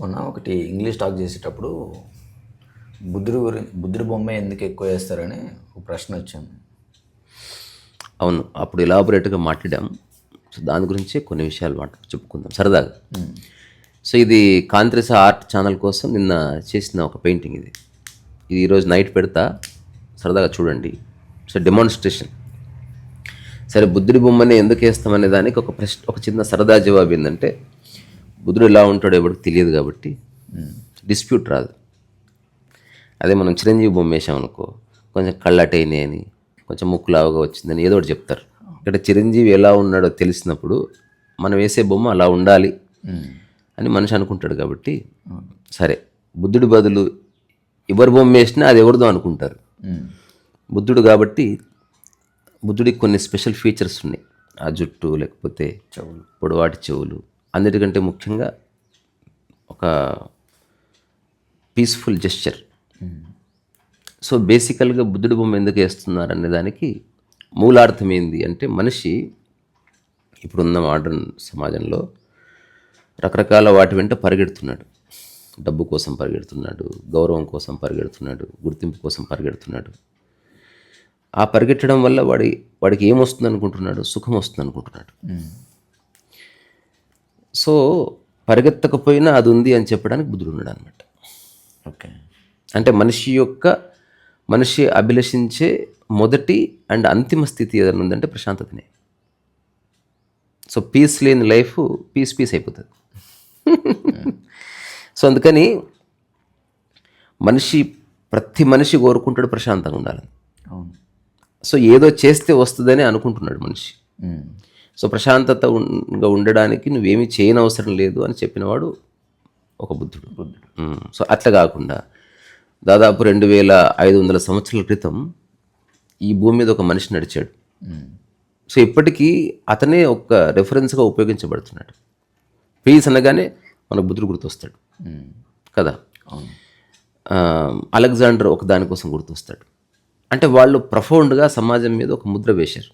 మొన్న ఒకటి English talk చేసేటప్పుడు బుద్ధుడి బొమ్మ ఎందుకు ఎక్కువ వేస్తారని ఒక ప్రశ్న వచ్చింది. అవును, అప్పుడు ఎలాబొరేట్గా మాట్లాడాం. సో దాని గురించి కొన్ని విషయాలు చెప్పుకుందాం సరదాగా. సో ఇది కాంత్రిస ఆర్ట్ ఛానల్ కోసం నిన్న చేసిన ఒక పెయింటింగ్. ఇది ఈరోజు నైట్ పెడతా, సరదాగా చూడండి. So demonstration. సరే, బుద్ధుడి బొమ్మని ఎందుకు వేస్తామనే దానికి ఒక చిన్న సరదా జవాబు ఏంటంటే, బుద్ధుడు ఎలా ఉంటాడో ఎవరికి తెలియదు కాబట్టి డిస్ప్యూట్ రాదు. అదే మనం చిరంజీవి బొమ్మ వేసామనుకో, కొంచెం కళ్ళటైనాయి అని, కొంచెం ముక్కు లావుగా వచ్చిందని ఏదో ఒకటి చెప్తారు. ఇక్కడ చిరంజీవి ఎలా ఉన్నాడో తెలిసినప్పుడు మనం వేసే బొమ్మ అలా ఉండాలి అని మనిషి అనుకుంటాడు కాబట్టి, సరే బుద్ధుడి బదులు ఎవరి బొమ్మ వేసినా అది ఎవరిదో అనుకుంటారు. బుద్ధుడు కాబట్టి బుద్ధుడికి కొన్ని స్పెషల్ ఫీచర్స్ ఉన్నాయి. ఆ జుట్టు, లేకపోతే చెవులు, పొడవాటి చెవులు, అన్నిటికంటే ముఖ్యంగా ఒక పీస్ఫుల్ జెస్చర్. సో బేసికల్గా బుద్ధుడి బొమ్మ ఎందుకు వేస్తున్నారు అనే దానికి మూలార్థం ఏంది అంటే, మనిషి ఇప్పుడున్న మోడర్న్ సమాజంలో రకరకాల వాటి వెంట పరిగెడుతున్నాడు. డబ్బు కోసం పరిగెడుతున్నాడు, గౌరవం కోసం పరిగెడుతున్నాడు, గుర్తింపు కోసం పరిగెడుతున్నాడు. ఆ పరిగెట్టడం వల్ల వాడికి ఏమొస్తుంది అనుకుంటున్నాడు? సుఖం వస్తుంది అనుకుంటున్నాడు. సో పరిగెత్తకపోయినా అది ఉంది అని చెప్పడానికి బుద్ధుడు ఉన్నాడు అనమాట. ఓకే, అంటే మనిషి అభిలషించే మొదటి అండ్ అంతిమ స్థితి ఏదైనా ఉందంటే ప్రశాంతతనే. సో పీస్ లేని లైఫ్ పీస్ అయిపోతుంది. సో అందుకని ప్రతి మనిషి కోరుకుంటాడు ప్రశాంతంగా ఉండాలని. సో ఏదో చేస్తే వస్తుందని అనుకుంటున్నాడు మనిషి. సో ప్రశాంతతగా ఉండడానికి నువ్వేమీ చేయని అవసరం లేదు అని చెప్పినవాడు ఒక బుద్ధుడు. సో అట్లా కాకుండా దాదాపు 2500 సంవత్సరాల క్రితం ఈ భూమి మీద ఒక మనిషి నడిచాడు. సో ఇప్పటికీ అతనే ఒక రెఫరెన్స్గా ఉపయోగించబడుతున్నాడు. పీస్ అనగానే మనకు బుద్ధుడు గుర్తొస్తాడు కదా. అలెగ్జాండర్ ఒక దానికోసం గుర్తొస్తాడు. అంటే వాళ్ళు ప్రొఫౌండ్గా సమాజం మీద ఒక ముద్ర వేశారు.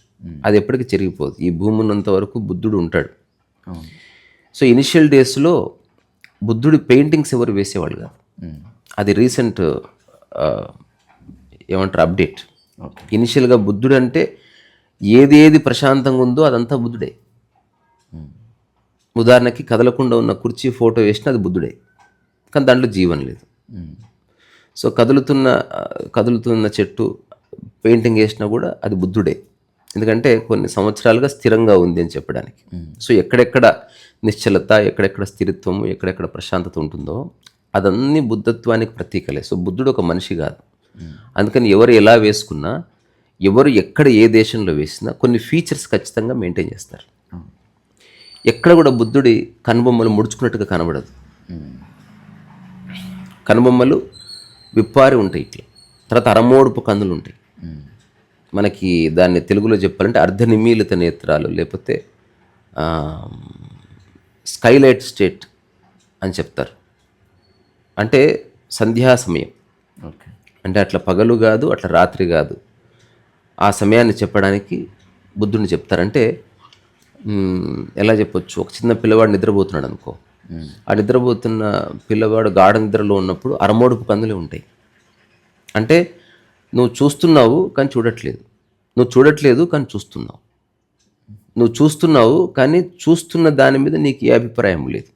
అది ఎప్పటికీ చెరిగిపోదు. ఈ భూమి ఉన్నంత వరకు బుద్ధుడు ఉంటాడు. సో ఇనిషియల్ డేస్లో బుద్ధుడి పెయింటింగ్స్ ఎవరు వేసేవాళ్ళు కాదు. అది రీసెంట్ ఏమంటారు అప్డేట్. ఇనిషియల్గా బుద్ధుడు అంటే ఏది ప్రశాంతంగా ఉందో అదంతా బుద్ధుడే. ఉదాహరణకి కదలకుండా ఉన్న కుర్చీ ఫోటో వేసినా అది బుద్ధుడే, కానీ దాంట్లో జీవం లేదు. సో కదులుతున్న చెట్టు పెయింటింగ్ వేసినా కూడా అది బుద్ధుడే, ఎందుకంటే కొన్ని సంవత్సరాలుగా స్థిరంగా ఉంది అని చెప్పడానికి. సో ఎక్కడెక్కడ నిశ్చలత, ఎక్కడెక్కడ స్థిరత్వము, ఎక్కడెక్కడ ప్రశాంతత ఉంటుందో అదన్నీ బుద్ధత్వానికి ప్రతీకలే. సో బుద్ధుడు ఒక మనిషి కాదు. అందుకని ఎవరు ఎలా వేసుకున్నా, ఎవరు ఎక్కడ ఏ దేశంలో వేసినా కొన్ని ఫీచర్స్ ఖచ్చితంగా మెయింటైన్ చేస్తారు. ఎక్కడ కూడా బుద్ధుడి కనుబొమ్మలు ముడుచుకున్నట్టుగా కనబడదు. కనుబొమ్మలు విప్పారి ఉంటాయి ఇట్లా. తర్వాత అరమోడుపు కందులు ఉంటాయి. మనకి దాన్ని తెలుగులో చెప్పాలంటే అర్ధనిమీలిత నేత్రాలు, లేకపోతే స్కైలైట్ స్టేట్ అని చెప్తారు. అంటే సంధ్యా సమయం. అంటే అట్లా పగలు కాదు, అట్లా రాత్రి కాదు. ఆ సమయాన్ని చెప్పడానికి బుద్ధుడిని చెప్తారంటే ఎలా చెప్పొచ్చు, ఒక చిన్న పిల్లవాడు నిద్రపోతున్నాడు అనుకో, ఆ నిద్రపోతున్న పిల్లవాడు గాఢ నిద్రలో ఉన్నప్పుడు అరమోడుపు కందులే ఉంటాయి. అంటే నువ్వు చూస్తున్నావు కానీ చూడట్లేదు, నువ్వు చూడట్లేదు కానీ చూస్తున్నావు, నువ్వు చూస్తున్నావు కానీ చూస్తున్న దాని మీద నీకు ఏ అభిప్రాయం లేదు.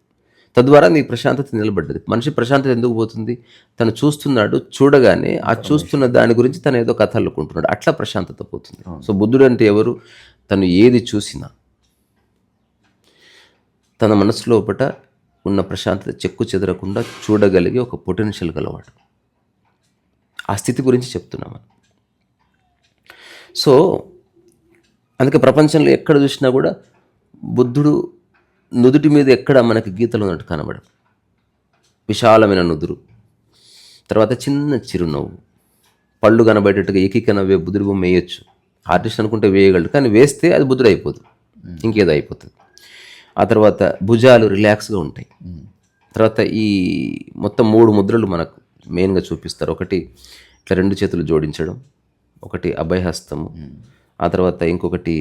తద్వారా నీ ప్రశాంతత నిలబడ్డది. మనిషి ప్రశాంతత ఎందుకు పోతుంది? తను చూస్తున్నాడు, చూడగానే ఆ చూస్తున్న దాని గురించి తను ఏదో కథ అల్లుకుంటున్నాడు, అట్లా ప్రశాంతత పోతుంది. సో బుద్ధుడు అంటే ఎవరు? తను ఏది చూసినా తన మనసు లోపట ఉన్న ప్రశాంతత చెక్కు చెదరకుండా చూడగలిగే ఒక పొటెన్షియల్ గలవాడు. ఆ స్థితి గురించి చెప్తున్నాం. సో అందుకే ప్రపంచంలో ఎక్కడ చూసినా కూడా బుద్ధుడు నుదుటి మీద ఎక్కడ మనకి గీతలు ఉన్నట్టు కనబడదు. విశాలమైన నుదురు, తర్వాత చిన్న చిరునవ్వు, పళ్ళు కనబడేటట్టుగా ఏకీక నవ్వే బుద్ధుడి బొమ్మ వేయచ్చు. ఆర్టిస్ట్ అనుకుంటే వేయగలడు, కానీ వేస్తే అది బుద్ధుడు అయిపోదు, ఇంకేదో అయిపోతుంది. ఆ తర్వాత భుజాలు రిలాక్స్గా ఉంటాయి. తర్వాత ఈ మొత్తం 3 ముద్రలు మనకు మెయిన్గా చూపిస్తారు. ఒకటి ఇట్లా 2 చేతులు జోడించడం, ఒకటి అభయహస్తము, ఆ తర్వాత ఇంకొకటి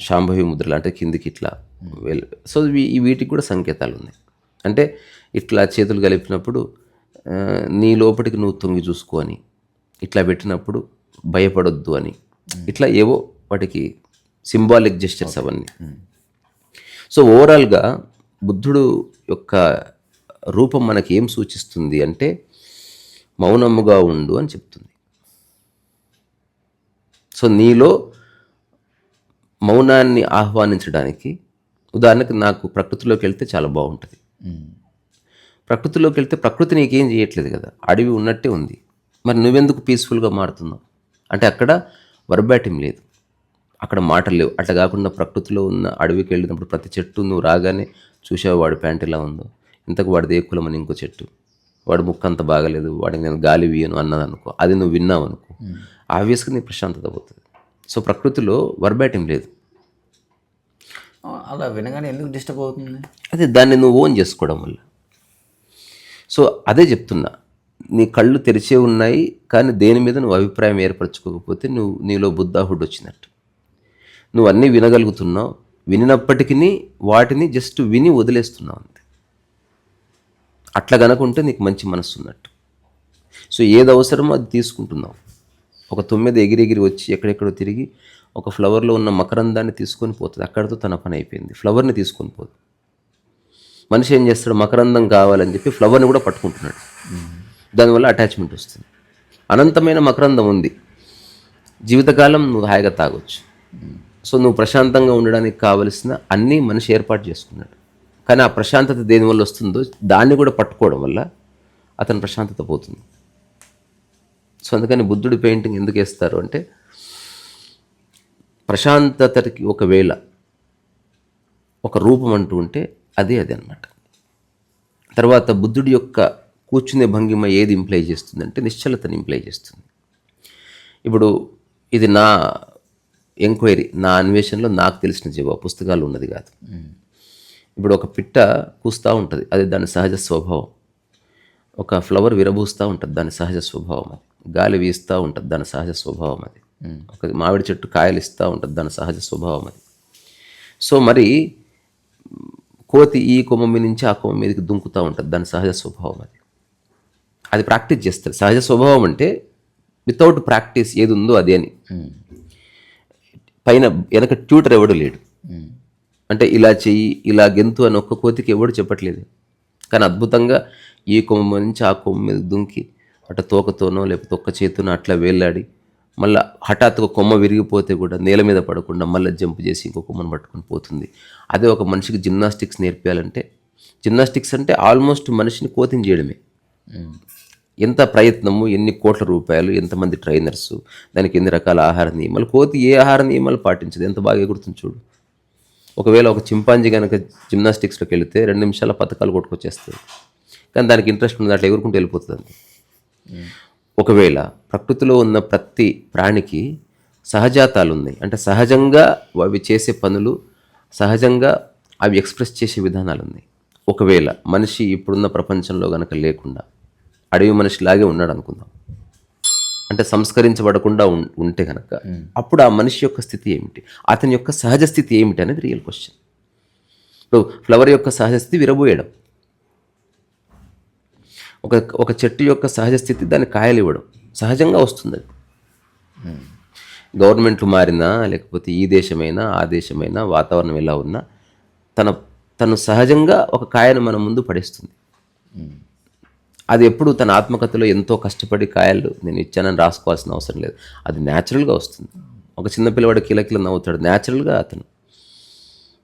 శాంభవి ముద్రలు, అంటే కిందికి ఇట్లా సో వీటికి కూడా సంకేతాలు ఉన్నాయి. అంటే ఇట్లా చేతులు కలిపినప్పుడు నీ లోపలికి నువ్వు తొంగి చూసుకో అని, ఇట్లా పెట్టినప్పుడు భయపడొద్దు అని, ఇట్లా ఏవో వాటికి సింబాలిక్ జెస్చర్స్ అవన్నీ. సో ఓవరాల్గా బుద్ధుడు యొక్క రూపం మనకి ఏం సూచిస్తుంది అంటే మౌనముగా ఉండు అని చెప్తుంది. సో నీలో మౌనాన్ని ఆహ్వానించడానికి, ఉదాహరణకు నాకు ప్రకృతిలోకి వెళ్తే చాలా బాగుంటుంది. ప్రకృతిలోకి వెళ్తే ప్రకృతి నీకేం చేయట్లేదు కదా, అడవి ఉన్నట్టే ఉంది. మరి నువ్వెందుకు పీస్ఫుల్గా మారుతున్నావు అంటే అక్కడ వర్బాటిం లేదు, అక్కడ మాటలు లేవు. అట్లా కాకుండా ప్రకృతిలో ఉన్న అడవికి వెళ్ళినప్పుడు ప్రతి చెట్టు నువ్వు రాగానే చూసావు వాడి ప్యాంట్ ఎలా ఉందో, ఇంతకు వాడిది ఏ కులం అని ఇంకో చెట్టు, వాడి ముక్క అంత బాగలేదు, వాడికి నేను గాలి వీయను అన్నది అనుకో, అది నువ్వు విన్నావు అనుకో, ఆబ్వియస్గా నీ ప్రశాంతత పోతుంది. సో ప్రకృతిలో వర్బాటిం లేదు. అలా వినగానే ఎందుకు డిస్టర్బ్ అవుతుంది? అదే దాన్ని నువ్వు ఓన్ చేసుకోవడం వల్ల. సో అదే చెప్తున్నా, నీ కళ్ళు తెరిచే ఉన్నాయి కానీ దేని మీద నువ్వు అభిప్రాయం ఏర్పరచుకోకపోతే నీలో బుద్ధాహుడ్ వచ్చినట్టు. నువ్వు అన్నీ వినగలుగుతున్నావు, వినినప్పటికీ వాటిని జస్ట్ విని వదిలేస్తున్నావు అంతే. అట్లా కనుకుంటే నీకు మంచి మనస్సు ఉన్నట్టు. సో ఏది అవసరమో అది తీసుకుంటున్నావు. ఒక తొమ్మిది ఎగిరి వచ్చి ఎక్కడెక్కడో తిరిగి ఒక ఫ్లవర్లో ఉన్న మకరందాన్ని తీసుకొని పోతుంది, అక్కడితో తన పని అయిపోయింది. ఫ్లవర్ని తీసుకొని పోదు. మనిషి ఏం చేస్తాడు, మకరందం కావాలని చెప్పి ఫ్లవర్ని కూడా పట్టుకుంటున్నాడు, దానివల్ల అటాచ్మెంట్ వస్తుంది. అనంతమైన మకరందం ఉంది, జీవితకాలం నువ్వు హాయిగా తాగొచ్చు. సో నువ్వు ప్రశాంతంగా ఉండడానికి కావలసిన అన్నీ మనిషి ఏర్పాటు చేసుకున్నాడు. కానీ ఆ ప్రశాంతత దేనివల్ల వస్తుందో దాన్ని కూడా పట్టుకోవడం వల్ల అతని ప్రశాంతత పోతుంది. సో అందుకని బుద్ధుడి పెయింటింగ్ ఎందుకు వేస్తారు అంటే ప్రశాంతతకి ఒకవేళ ఒక రూపం అంటూ ఉంటే అదే అన్నమాట. తర్వాత బుద్ధుడి యొక్క కూర్చునే భంగిమ ఏది ఇంప్లై చేస్తుందంటే నిశ్చలతని ఇంప్లై చేస్తుంది. ఇప్పుడు ఇది నా ఎంక్వైరీ, నా అన్వేషణలో నాకు తెలిసిన జవాబు, పుస్తకాలు ఉన్నది కాదు. ఇప్పుడు ఒక పిట్ట కూస్తూ ఉంటుంది, అది దాని సహజ స్వభావం. ఒక ఫ్లవర్ విరబూస్తూ ఉంటుంది, దాని సహజ స్వభావం అది. గాలి వీస్తూ ఉంటుంది, దాని సహజ స్వభావం అది. ఒక మామిడి చెట్టు కాయలు ఇస్తూ ఉంటుంది, దాని సహజ స్వభావం అది. సో మరి కోతి ఈ కొమ్మ నుంచి ఆ కొమ్మ మీదకి దుంకుతూ ఉంటుంది, దాని సహజ స్వభావం అది. అది ప్రాక్టీస్ చేస్తారు. సహజ స్వభావం అంటే వితౌట్ ప్రాక్టీస్ ఏది ఉందో అదే అని. పైన వెనక ట్యూటర్ ఎవడు లేడు. అంటే ఇలా చెయ్యి, ఇలా గెంతు అని ఒక్క కోతికి ఎవడు చెప్పట్లేదు. కానీ అద్భుతంగా ఈ కొమ్మ నుంచి ఆ కొమ్మ మీద దుంకి అట్లా తోకతోనో లేకపోతే ఒక్క చేతినో అట్లా వేలాడి మళ్ళీ హఠాత్తుగా కొమ్మ విరిగిపోతే కూడా నేల మీద పడకుండా మళ్ళీ జంప్ చేసి ఇంకో కొమ్మను పట్టుకొని పోతుంది. అదే ఒక మనిషికి జిమ్నాస్టిక్స్ నేర్పించాలంటే, జిమ్నాస్టిక్స్ అంటే ఆల్మోస్ట్ మనిషిని కోతిని చేయడమే. ఎంత ప్రయత్నము, ఎన్ని కోట్ల రూపాయలు, ఎంతమంది ట్రైనర్సు, దానికి ఎన్ని రకాల ఆహార నియమాలు. కోతి ఏ ఆహార నియమాలు పాటించదు, ఎంత బాగా ఎగురుతుంది చూడు. ఒకవేళ ఒక చింపాంజీ కనుక జిమ్నాస్టిక్స్లోకి వెళితే 2 నిమిషాల పథకాలు కొట్టుకొచ్చేస్తుంది. కానీ దానికి ఇంట్రెస్ట్ ఉంది, అట్లా ఎగురుకుంటూ వెళ్ళిపోతుంది. ఒకవేళ ప్రకృతిలో ఉన్న ప్రతి ప్రాణికి సహజాతాలు ఉన్నాయి, అంటే సహజంగా అవి చేసే పనులు, సహజంగా అవి ఎక్స్ప్రెస్ చేసే విధానాలు ఉన్నాయి. ఒకవేళ మనిషి ఇప్పుడున్న ప్రపంచంలో కనుక లేకుండా అడవి మనిషిలాగే ఉన్నాడు అనుకుందాం, అంటే సంస్కరించబడకుండా ఉంటే కనుక అప్పుడు ఆ మనిషి యొక్క స్థితి ఏమిటి, అతని యొక్క సహజ స్థితి ఏమిటి అనేది రియల్ క్వశ్చన్. ఇప్పుడు ఫ్లవర్ యొక్క సహజ స్థితి విరబోయడం, ఒక చెట్టు యొక్క సహజ స్థితి దాన్ని కాయలు ఇవ్వడం, సహజంగా వస్తుంది. గవర్నమెంట్లు మారినా లేకపోతే ఈ దేశమైనా ఆ దేశమైనా వాతావరణం ఎలా ఉన్నా తను సహజంగా ఒక కాయను మన ముందు పడేస్తుంది. అది ఎప్పుడు తన ఆత్మకథలో ఎంతో కష్టపడి కాయలు నేను ఇచ్చానని రాసుకోవాల్సిన అవసరం లేదు, అది న్యాచురల్గా వస్తుంది. ఒక చిన్న పిల్లవాడు కిలకిల నవ్వుతాడు, న్యాచురల్గా అతను.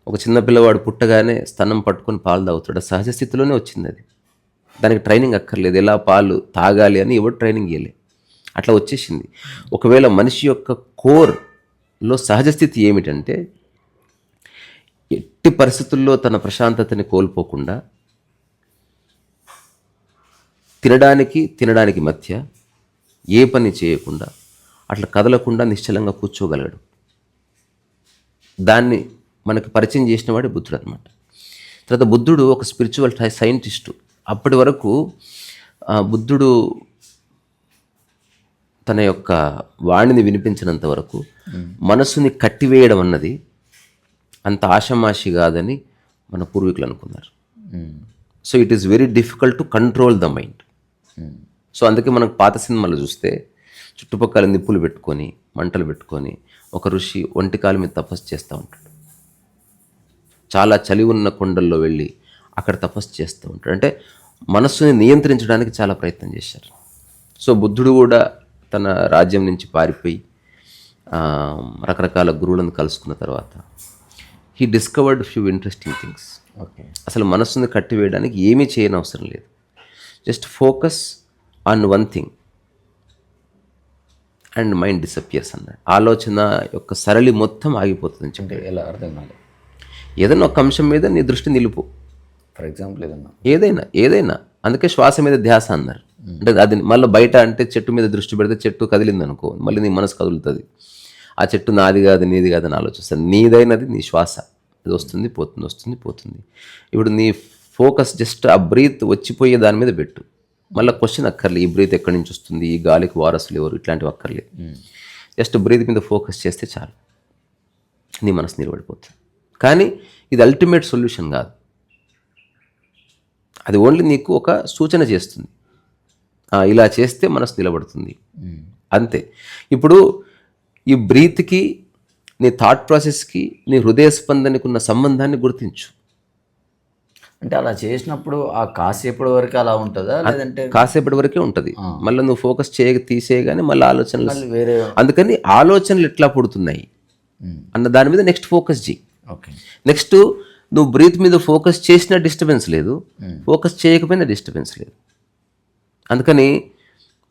ఒక చిన్న పిల్లవాడు పుట్టగానే స్తనం పట్టుకొని పాలు తాగుతాడు, సహజ స్థితిలోనే వచ్చింది అది. దానికి ట్రైనింగ్ అక్కర్లేదు, ఎలా పాలు తాగాలి అని ఎవరు ట్రైనింగ్ ఇవ్వలే, అట్లా వచ్చేసింది. ఒకవేళ మనిషి యొక్క కోర్లో సహజ స్థితి ఏమిటంటే ఎట్టి పరిస్థితుల్లో తన ప్రశాంతతని కోల్పోకుండా తినడానికి మధ్య ఏ పని చేయకుండా అట్లా కదలకుండా నిశ్చలంగా కూర్చోగలడు. దాన్ని మనకి పరిచయం చేసిన వాడే బుద్ధుడు అనమాట. తర్వాత బుద్ధుడు ఒక స్పిరిచువల్ సైంటిస్టు. అప్పటి వరకు బుద్ధుడు తన యొక్క వాణిని వినిపించినంత వరకు మనసుని కట్టివేయడం అన్నది అంత ఆషమాషి కాదని మన పూర్వీకులు అనుకున్నారు. So it is very difficult to control the mind. So అందుకే మనకు పాత సినిమాలు చూస్తే చుట్టుపక్కల నిప్పులు పెట్టుకొని మంటలు పెట్టుకొని ఒక ఋషి ఒంటికాల మీద తపస్సు చేస్తూ ఉంటాడు. చాలా చలి ఉన్న కొండల్లో వెళ్ళి అక్కడ తపస్సు చేస్తూ ఉంటాడు. అంటే మనస్సుని నియంత్రించడానికి చాలా ప్రయత్నం చేశారు. సో బుద్ధుడు కూడా తన రాజ్యం నుంచి పారిపోయి రకరకాల గురువులను కలుసుకున్న తర్వాత he discovered few interesting things. Okay, అసలు మనస్సుని కట్టివేయడానికి ఏమీ చేయని అవసరం లేదు. Just focus on one thing and mind disappears అన్నాడు. ఆలోచన యొక్క సరళి మొత్తం ఆగిపోతుంది. అంటే ఎలా అర్థం కాదు. ఏదైనా ఒక అంశం మీద నీ దృష్టి నిలుపు. ఫర్ ఎగ్జాంపుల్ ఏదైనా అందుకే శ్వాస మీద ధ్యాస అన్నారు. అంటే అది మళ్ళీ బయట అంటే చెట్టు మీద దృష్టి పెడితే చెట్టు కదిలింది అనుకో, మళ్ళీ నీ మనసు కదులుతుంది. ఆ చెట్టు నాది కాదు నీది కాదని ఆలోచిస్తుంది. నీదైనది నీ శ్వాస. అది వస్తుంది పోతుంది. ఇప్పుడు నీ ఫోకస్ జస్ట్ ఆ బ్రీత్ వచ్చిపోయే దాని మీద పెట్టు. మళ్ళీ క్వశ్చన్ అక్కర్లే, ఈ బ్రీత్ ఎక్కడి నుంచి వస్తుంది, ఈ గాలికి వారసులు ఎవరు, ఇట్లాంటివి అక్కర్లేదు. జస్ట్ బ్రీత్ మీద ఫోకస్ చేస్తే చాలు, నీ మనసు నిలబడిపోతుంది. కానీ ఇది అల్టిమేట్ సొల్యూషన్ కాదు. అది ఓన్లీ నీకు ఒక సూచన చేస్తుంది, ఇలా చేస్తే మనసు నిలబడుతుంది అంతే. ఇప్పుడు ఈ బ్రీత్కి నీ థాట్ ప్రాసెస్కి నీ హృదయ స్పందనకు ఉన్న సంబంధాన్ని గుర్తించు. అంటే అలా చేసినప్పుడు ఆ కాసేపటి వరకు అలా ఉంటుందా, లేదంటే కాసేపటి వరకే ఉంటుంది. మళ్ళీ నువ్వు ఫోకస్ తీసేయగానే మళ్ళీ ఆలోచనలు వేరే. అందుకని ఆలోచనలు ఎట్లా పుడుతున్నాయి అన్న దాని మీద నెక్స్ట్ ఫోకస్ చేయి. ఓకే, నెక్స్ట్ నువ్వు బ్రీత్ మీద ఫోకస్ చేసిన డిస్టర్బెన్స్ లేదు, ఫోకస్ చేయకపోయినా డిస్టర్బెన్స్ లేదు. అందుకని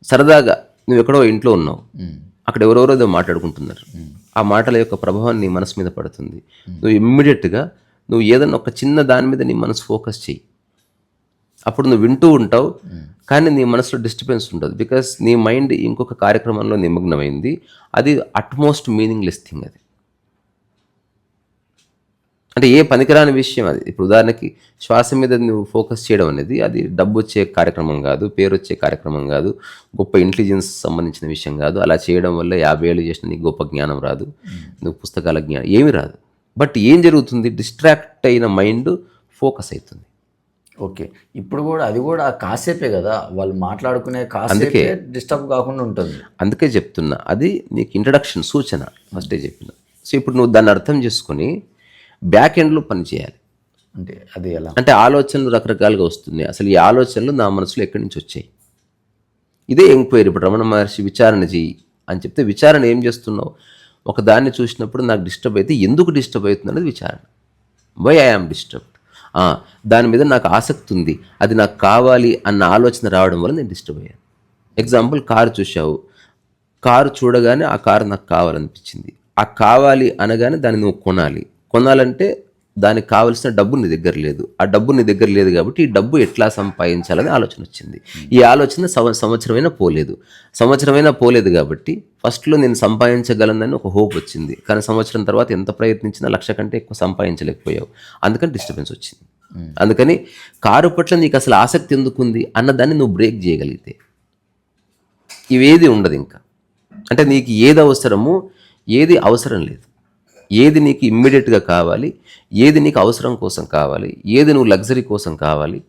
సరదాగా నువ్వు ఎక్కడో ఇంట్లో ఉన్నావు, అక్కడ ఎవరెవరో ఏదో మాట్లాడుకుంటున్నారు. ఆ మాటల యొక్క ప్రభావం నీ మనసు మీద పడుతుంది. నువ్వు ఇమ్మీడియట్గా నువ్వు ఏదన్నా ఒక చిన్న దాని మీద నీ మనసు ఫోకస్ చేయి. అప్పుడు నువ్వు వింటూ ఉంటావు, కానీ నీ మనసులో డిస్టర్బెన్స్ ఉండదు. బికాస్ నీ మైండ్ ఇంకొక కార్యక్రమంలో నిమగ్నమైంది. అది అట్మోస్ట్ మీనింగ్లెస్ థింగ్. అది అంటే ఏ పనికిరాని విషయం అది. ఇప్పుడు ఉదాహరణకి శ్వాస మీద నువ్వు ఫోకస్ చేయడం అనేది అది డబ్బు వచ్చే కార్యక్రమం కాదు, పేరు వచ్చే కార్యక్రమం కాదు, గొప్ప ఇంటెలిజెన్స్ సంబంధించిన విషయం కాదు. అలా చేయడం వల్ల 50 ఏళ్ళు చేసిన నీకు గొప్ప జ్ఞానం రాదు, నువ్వు పుస్తకాల జ్ఞానం ఏమీ రాదు. బట్ ఏం జరుగుతుంది, డిస్ట్రాక్ట్ అయిన మైండ్ ఫోకస్ అవుతుంది. ఓకే, ఇప్పుడు కూడా అది కూడా కాసేపే కదా వాళ్ళు మాట్లాడుకునే, కాసేపే డిస్టర్బ్ కాకుండా ఉంటుంది. అందుకే చెప్తున్నా, అది నీకు ఇంట్రడక్షన్, సూచన ఫస్టే చెప్పిన. సో ఇప్పుడు నువ్వు దాన్ని అర్థం చేసుకొని బ్యాక్ ఎండ్లో పని చేయాలి. అంటే అది ఎలా అంటే ఆలోచనలు రకరకాలుగా వస్తున్నాయి. అసలు ఈ ఆలోచనలు నా మనసులో ఎక్కడి నుంచి వచ్చాయి, ఇదే ఎంక్వైరీ. ఇప్పుడు రమణ మహర్షి విచారణ చెయ్యి అని చెప్తే విచారణ ఏం చేస్తున్నావు, ఒక దాన్ని చూసినప్పుడు నాకు డిస్టర్బ్ అయితే ఎందుకు డిస్టర్బ్ అవుతుంది అనేది విచారణ. వై ఐ యామ్ డిస్టర్బ్డ్, దాని మీద నాకు ఆసక్తి ఉంది, అది నాకు కావాలి అన్న ఆలోచన రావడం వల్ల నేను డిస్టర్బ్ అయ్యాను. ఎగ్జాంపుల్, కారు చూసావు, కారు చూడగానే ఆ కారు నాకు కావాలనిపించింది. ఆ కావాలి అనగానే దాన్ని నువ్వు కొనాలంటే దానికి కావాల్సిన డబ్బు నీ దగ్గర లేదు. ఆ డబ్బు నీ దగ్గర లేదు కాబట్టి ఈ డబ్బు ఎట్లా సంపాదించాలని ఆలోచన వచ్చింది. ఈ ఆలోచన సంవత్సరమైనా పోలేదు కాబట్టి ఫస్ట్లో నేను సంపాదించగలనని ఒక హోప్ వచ్చింది. కానీ సంవత్సరం తర్వాత ఎంత ప్రయత్నించినా 1,00,000 కంటే ఎక్కువ సంపాదించలేకపోయావు. అందుకని డిస్టర్బెన్స్ వచ్చింది. అందుకని కారు పట్ల నీకు అసలు ఆసక్తి ఎందుకుంది అన్నదాన్ని నువ్వు బ్రేక్ చేయగలిగితే ఇవేది ఉండదు ఇంకా. అంటే నీకు ఏది అవసరమో ఏది అవసరం లేదు, ఏది నీకు ఇమ్మీడియట్గా కావాలి, ఏది నీకు అవసరం కోసం కావాలి, ఏది నువ్వు లగ్జరీ కోసం కావాలి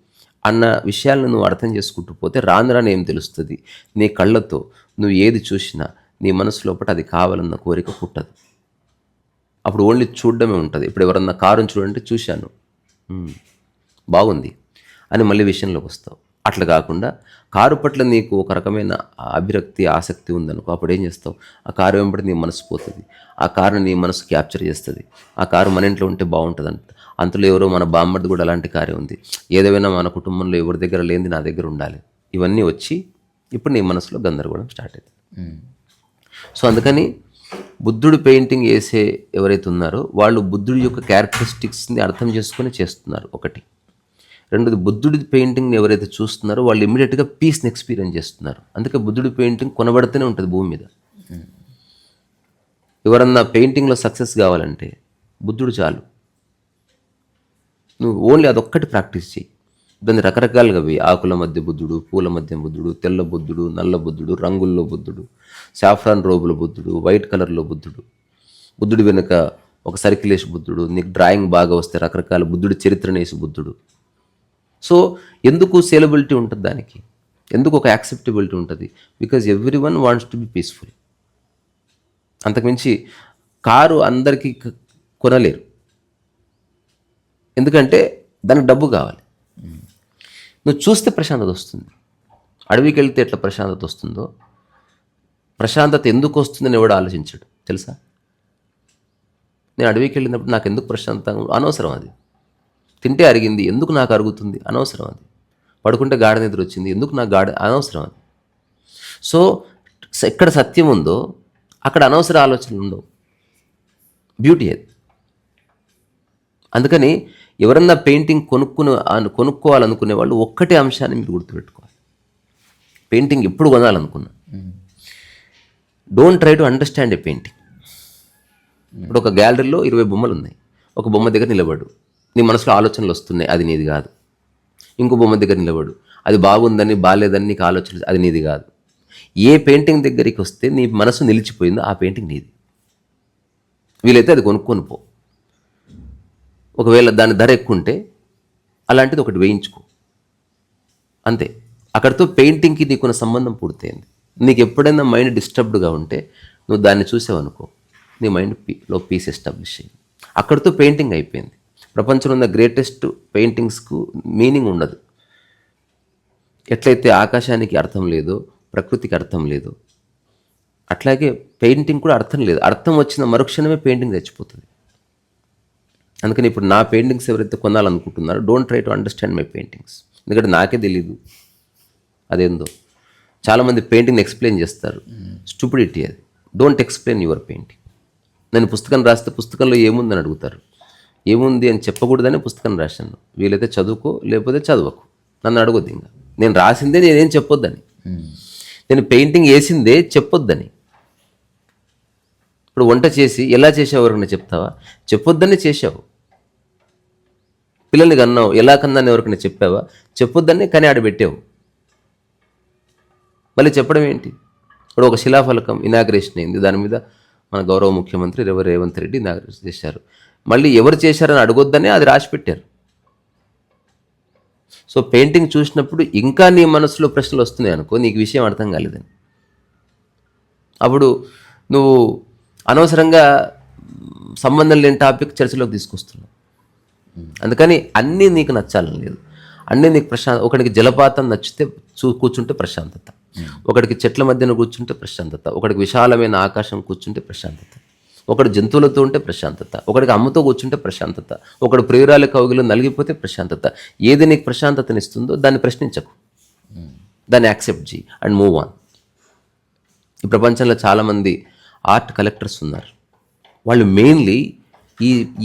అన్న విషయాలను నువ్వు అర్థం చేసుకుంటూ పోతే రాను ఏం తెలుస్తుంది, నీ కళ్ళతో నువ్వు ఏది చూసినా నీ మనసు లోపల అది కావాలన్న కోరిక పుట్టదు. అప్పుడు ఓన్లీ చూడడమే ఉంటుంది. ఇప్పుడు ఎవరన్నా కారుని చూడంటే చూశాను, బాగుంది అని మళ్ళీ విషయంలోకి వస్తావు. అట్లా కాకుండా కారు పట్ల నీకు ఒక రకమైన అభిరక్తి, ఆసక్తి ఉందనుకో, అప్పుడు ఏం చేస్తావు, ఆ కారు వెంబడి నీ మనసు పోతుంది, ఆ కారుని నీ మనసు క్యాప్చర్ చేస్తుంది. ఆ కారు మన ఇంట్లో ఉంటే బాగుంటుంది అంట. అంతలో ఎవరో మన బామ్మర్ది కూడా అలాంటి కారే ఉంది, ఏదైనా మన కుటుంబంలో ఎవరి దగ్గర లేనిది నా దగ్గర ఉండాలి, ఇవన్నీ వచ్చి ఇప్పుడు నీ మనసులో గందరగోళం స్టార్ట్ అవుతుంది. సో అందుకని బుద్ధుడు పెయింటింగ్ వేసే ఎవరైతే ఉన్నారో వాళ్ళు బుద్ధుడి యొక్క క్యారెక్టరిస్టిక్స్ని అర్థం చేసుకొని చేస్తున్నారు, ఒకటి. రెండోది, బుద్ధుడి పెయింటింగ్ని ఎవరైతే చూస్తున్నారో వాళ్ళు ఇమ్మీడియట్గా పీస్ని ఎక్స్పీరియన్స్ చేస్తున్నారు. అందుకే బుద్ధుడి పెయింటింగ్ కొనబడుతూనే ఉంటుంది భూమి మీద. ఎవరన్నా పెయింటింగ్లో సక్సెస్ కావాలంటే బుద్ధుడు చాలు, నువ్వు ఓన్లీ అదొక్కటి ప్రాక్టీస్ చేయి. దాన్ని రకరకాలుగా వేయి. ఆకుల మధ్య బుద్ధుడు, పూల మధ్య బుద్ధుడు, తెల్ల బుద్ధుడు, నల్ల బుద్ధుడు, రంగుల్లో బుద్ధుడు, సాఫ్రాన్ రోబుల బుద్ధుడు, వైట్ కలర్లో బుద్ధుడు, బుద్ధుడి వెనుక ఒక సర్కిల్ వేసి బుద్ధుడు, నీకు డ్రాయింగ్ బాగా వస్తే రకరకాల బుద్ధుడి చరిత్రను వేసి బుద్ధుడు, సో ఎందుకు సేలబిలిటీ ఉంటుంది దానికి, ఎందుకు ఒక యాక్సెప్టబిలిటీ ఉంటుంది? Because every one wants to be peaceful. అంతకుమించి కారు అందరికీ కొనలేరు, ఎందుకంటే దానికి డబ్బు కావాలి. నువ్వు చూస్తే ప్రశాంతత వస్తుంది. అడవికి వెళ్తే ఎట్లా ప్రశాంతత వస్తుందో, ప్రశాంతత ఎందుకు వస్తుందని ఎవడు ఆలోచించాడు తెలుసా? నేను అడవికి వెళ్ళినప్పుడు నాకు ఎందుకు ప్రశాంతంగా, అనవసరం అది. తింటే అరిగింది, ఎందుకు నాకు అరుగుతుంది, అనవసరం అది. పడుకుంటే గాఢ నిద్ర వచ్చింది, ఎందుకు నాకు అనవసరం అది. సో ఎక్కడ సత్యం ఉందో అక్కడ అనవసర ఆలోచనలు ఉండవు. బ్యూటీ అది. అందుకని ఎవరన్నా పెయింటింగ్ కొనుక్కోవాలనుకునే వాళ్ళు ఒక్కటే అంశాన్ని మీరు గుర్తుపెట్టుకోవాలి. పెయింటింగ్ ఎప్పుడు కొనాలనుకున్నా, don't try to understand a painting. ఇప్పుడు ఒక గ్యాలరీలో 20 బొమ్మలు ఉన్నాయి. ఒక బొమ్మ దగ్గర నిలబడు, నీ మనసులో ఆలోచనలు వస్తున్నాయి, అది నీది కాదు. ఇంకో బొమ్మ దగ్గర నిలబడు, అది బాగుందని బాగాలేదని నీకు ఆలోచనలు, అది నీది కాదు. ఏ పెయింటింగ్ దగ్గరికి వస్తే నీ మనసు నిలిచిపోయిందో ఆ పెయింటింగ్ నీది. వీలైతే అది కొనుక్కొని పో. ఒకవేళ దాని ధర ఎక్కువ ఉంటే అలాంటిది ఒకటి వేయించుకో, అంతే. అక్కడితో పెయింటింగ్కి నీకున్న సంబంధం పూర్తయింది. నీకు ఎప్పుడైనా మైండ్ డిస్టర్బ్డ్గా ఉంటే నువ్వు దాన్ని చూసావనుకో, నీ మైండ్లో పీస్ ఎస్టాబ్లిష్ అయ్యింది. అక్కడితో పెయింటింగ్ అయిపోయింది. ప్రపంచంలో ఉన్న గ్రేటెస్ట్ పెయింటింగ్స్కు మీనింగ్ ఉండదు. ఎట్లయితే ఆకాశానికి అర్థం లేదో, ప్రకృతికి అర్థం లేదో, అట్లాగే పెయింటింగ్ కూడా అర్థం లేదు. అర్థం వచ్చిన మరుక్షణమే పెయింటింగ్ చచ్చిపోతుంది. అందుకని ఇప్పుడు నా పెయింటింగ్స్ ఎవరైతే కొనాలనుకుంటున్నారో, don't try to understand my paintings. ఎందుకంటే నాకే తెలీదు అదేందో. చాలామంది పెయింటింగ్ని ఎక్స్ప్లెయిన్ చేస్తారు, స్టూపిడిటీ అది. Don't explain your painting. నేను పుస్తకం రాస్తే పుస్తకంలో ఏముందని అడుగుతారు. ఏముంది అని చెప్పకూడదని పుస్తకం రాశాను. వీలైతే చదువుకో, లేకపోతే చదవకు, నన్ను అడగొద్దు. ఇంకా నేను రాసిందే నేనేం చెప్పొద్దని, నేను పెయింటింగ్ వేసిందే చెప్పొద్దని. ఇప్పుడు వంట చేసి ఎలా చేసావు ఎవరికైనా చెప్తావా? చెప్పొద్దని చేసావు. పిల్లల్ని కన్నావు, ఎలా కన్నాను ఎవరికైనా చెప్పావా? చెప్పొద్దని కానీ ఆడబెట్టావు. మళ్ళీ చెప్పడం ఏంటి? ఇప్పుడు ఒక శిలాఫలకం ఇనాగ్రేషన్ అయింది, దాని మీద మన గౌరవ ముఖ్యమంత్రి రేవంత్ రెడ్డి ఇనాగ్రేషన్ చేశారు. మళ్ళీ ఎవరు చేశారని అడగొద్దనే అది రాసి పెట్టారు. సో పెయింటింగ్ చూసినప్పుడు ఇంకా నీ మనసులో ప్రశ్నలు వస్తున్నాయి అనుకో, నీకు విషయం అర్థం కాలేదని. అప్పుడు నువ్వు అనవసరంగా సంబంధం లేని టాపిక్ చర్చలోకి తీసుకొస్తున్నావు. అందుకని అన్నీ నీకు నచ్చాలని లేదు, అన్నీ నీకు ఒకడికి జలపాతం నచ్చితే కూర్చుంటే ప్రశాంతత, ఒకడికి చెట్ల మధ్యన కూర్చుంటే ప్రశాంతత, ఒకడికి విశాలమైన ఆకాశం కూర్చుంటే ప్రశాంతత, ఒకడు జంతువులతో ఉంటే ప్రశాంతత, ఒకడికి అమ్మతో కూర్చుంటే ప్రశాంతత, ఒకడు ప్రియురాలి కౌగిలో నలిగిపోతే ప్రశాంతత. ఏది నీకు ప్రశాంతతనిస్తుందో దాన్ని ప్రశ్నించకు, దాన్ని యాక్సెప్ట్ చేయి అండ్ మూవ్ ఆన్. ఈ ప్రపంచంలో చాలామంది ఆర్ట్ కలెక్టర్స్ ఉన్నారు. వాళ్ళు మెయిన్లీ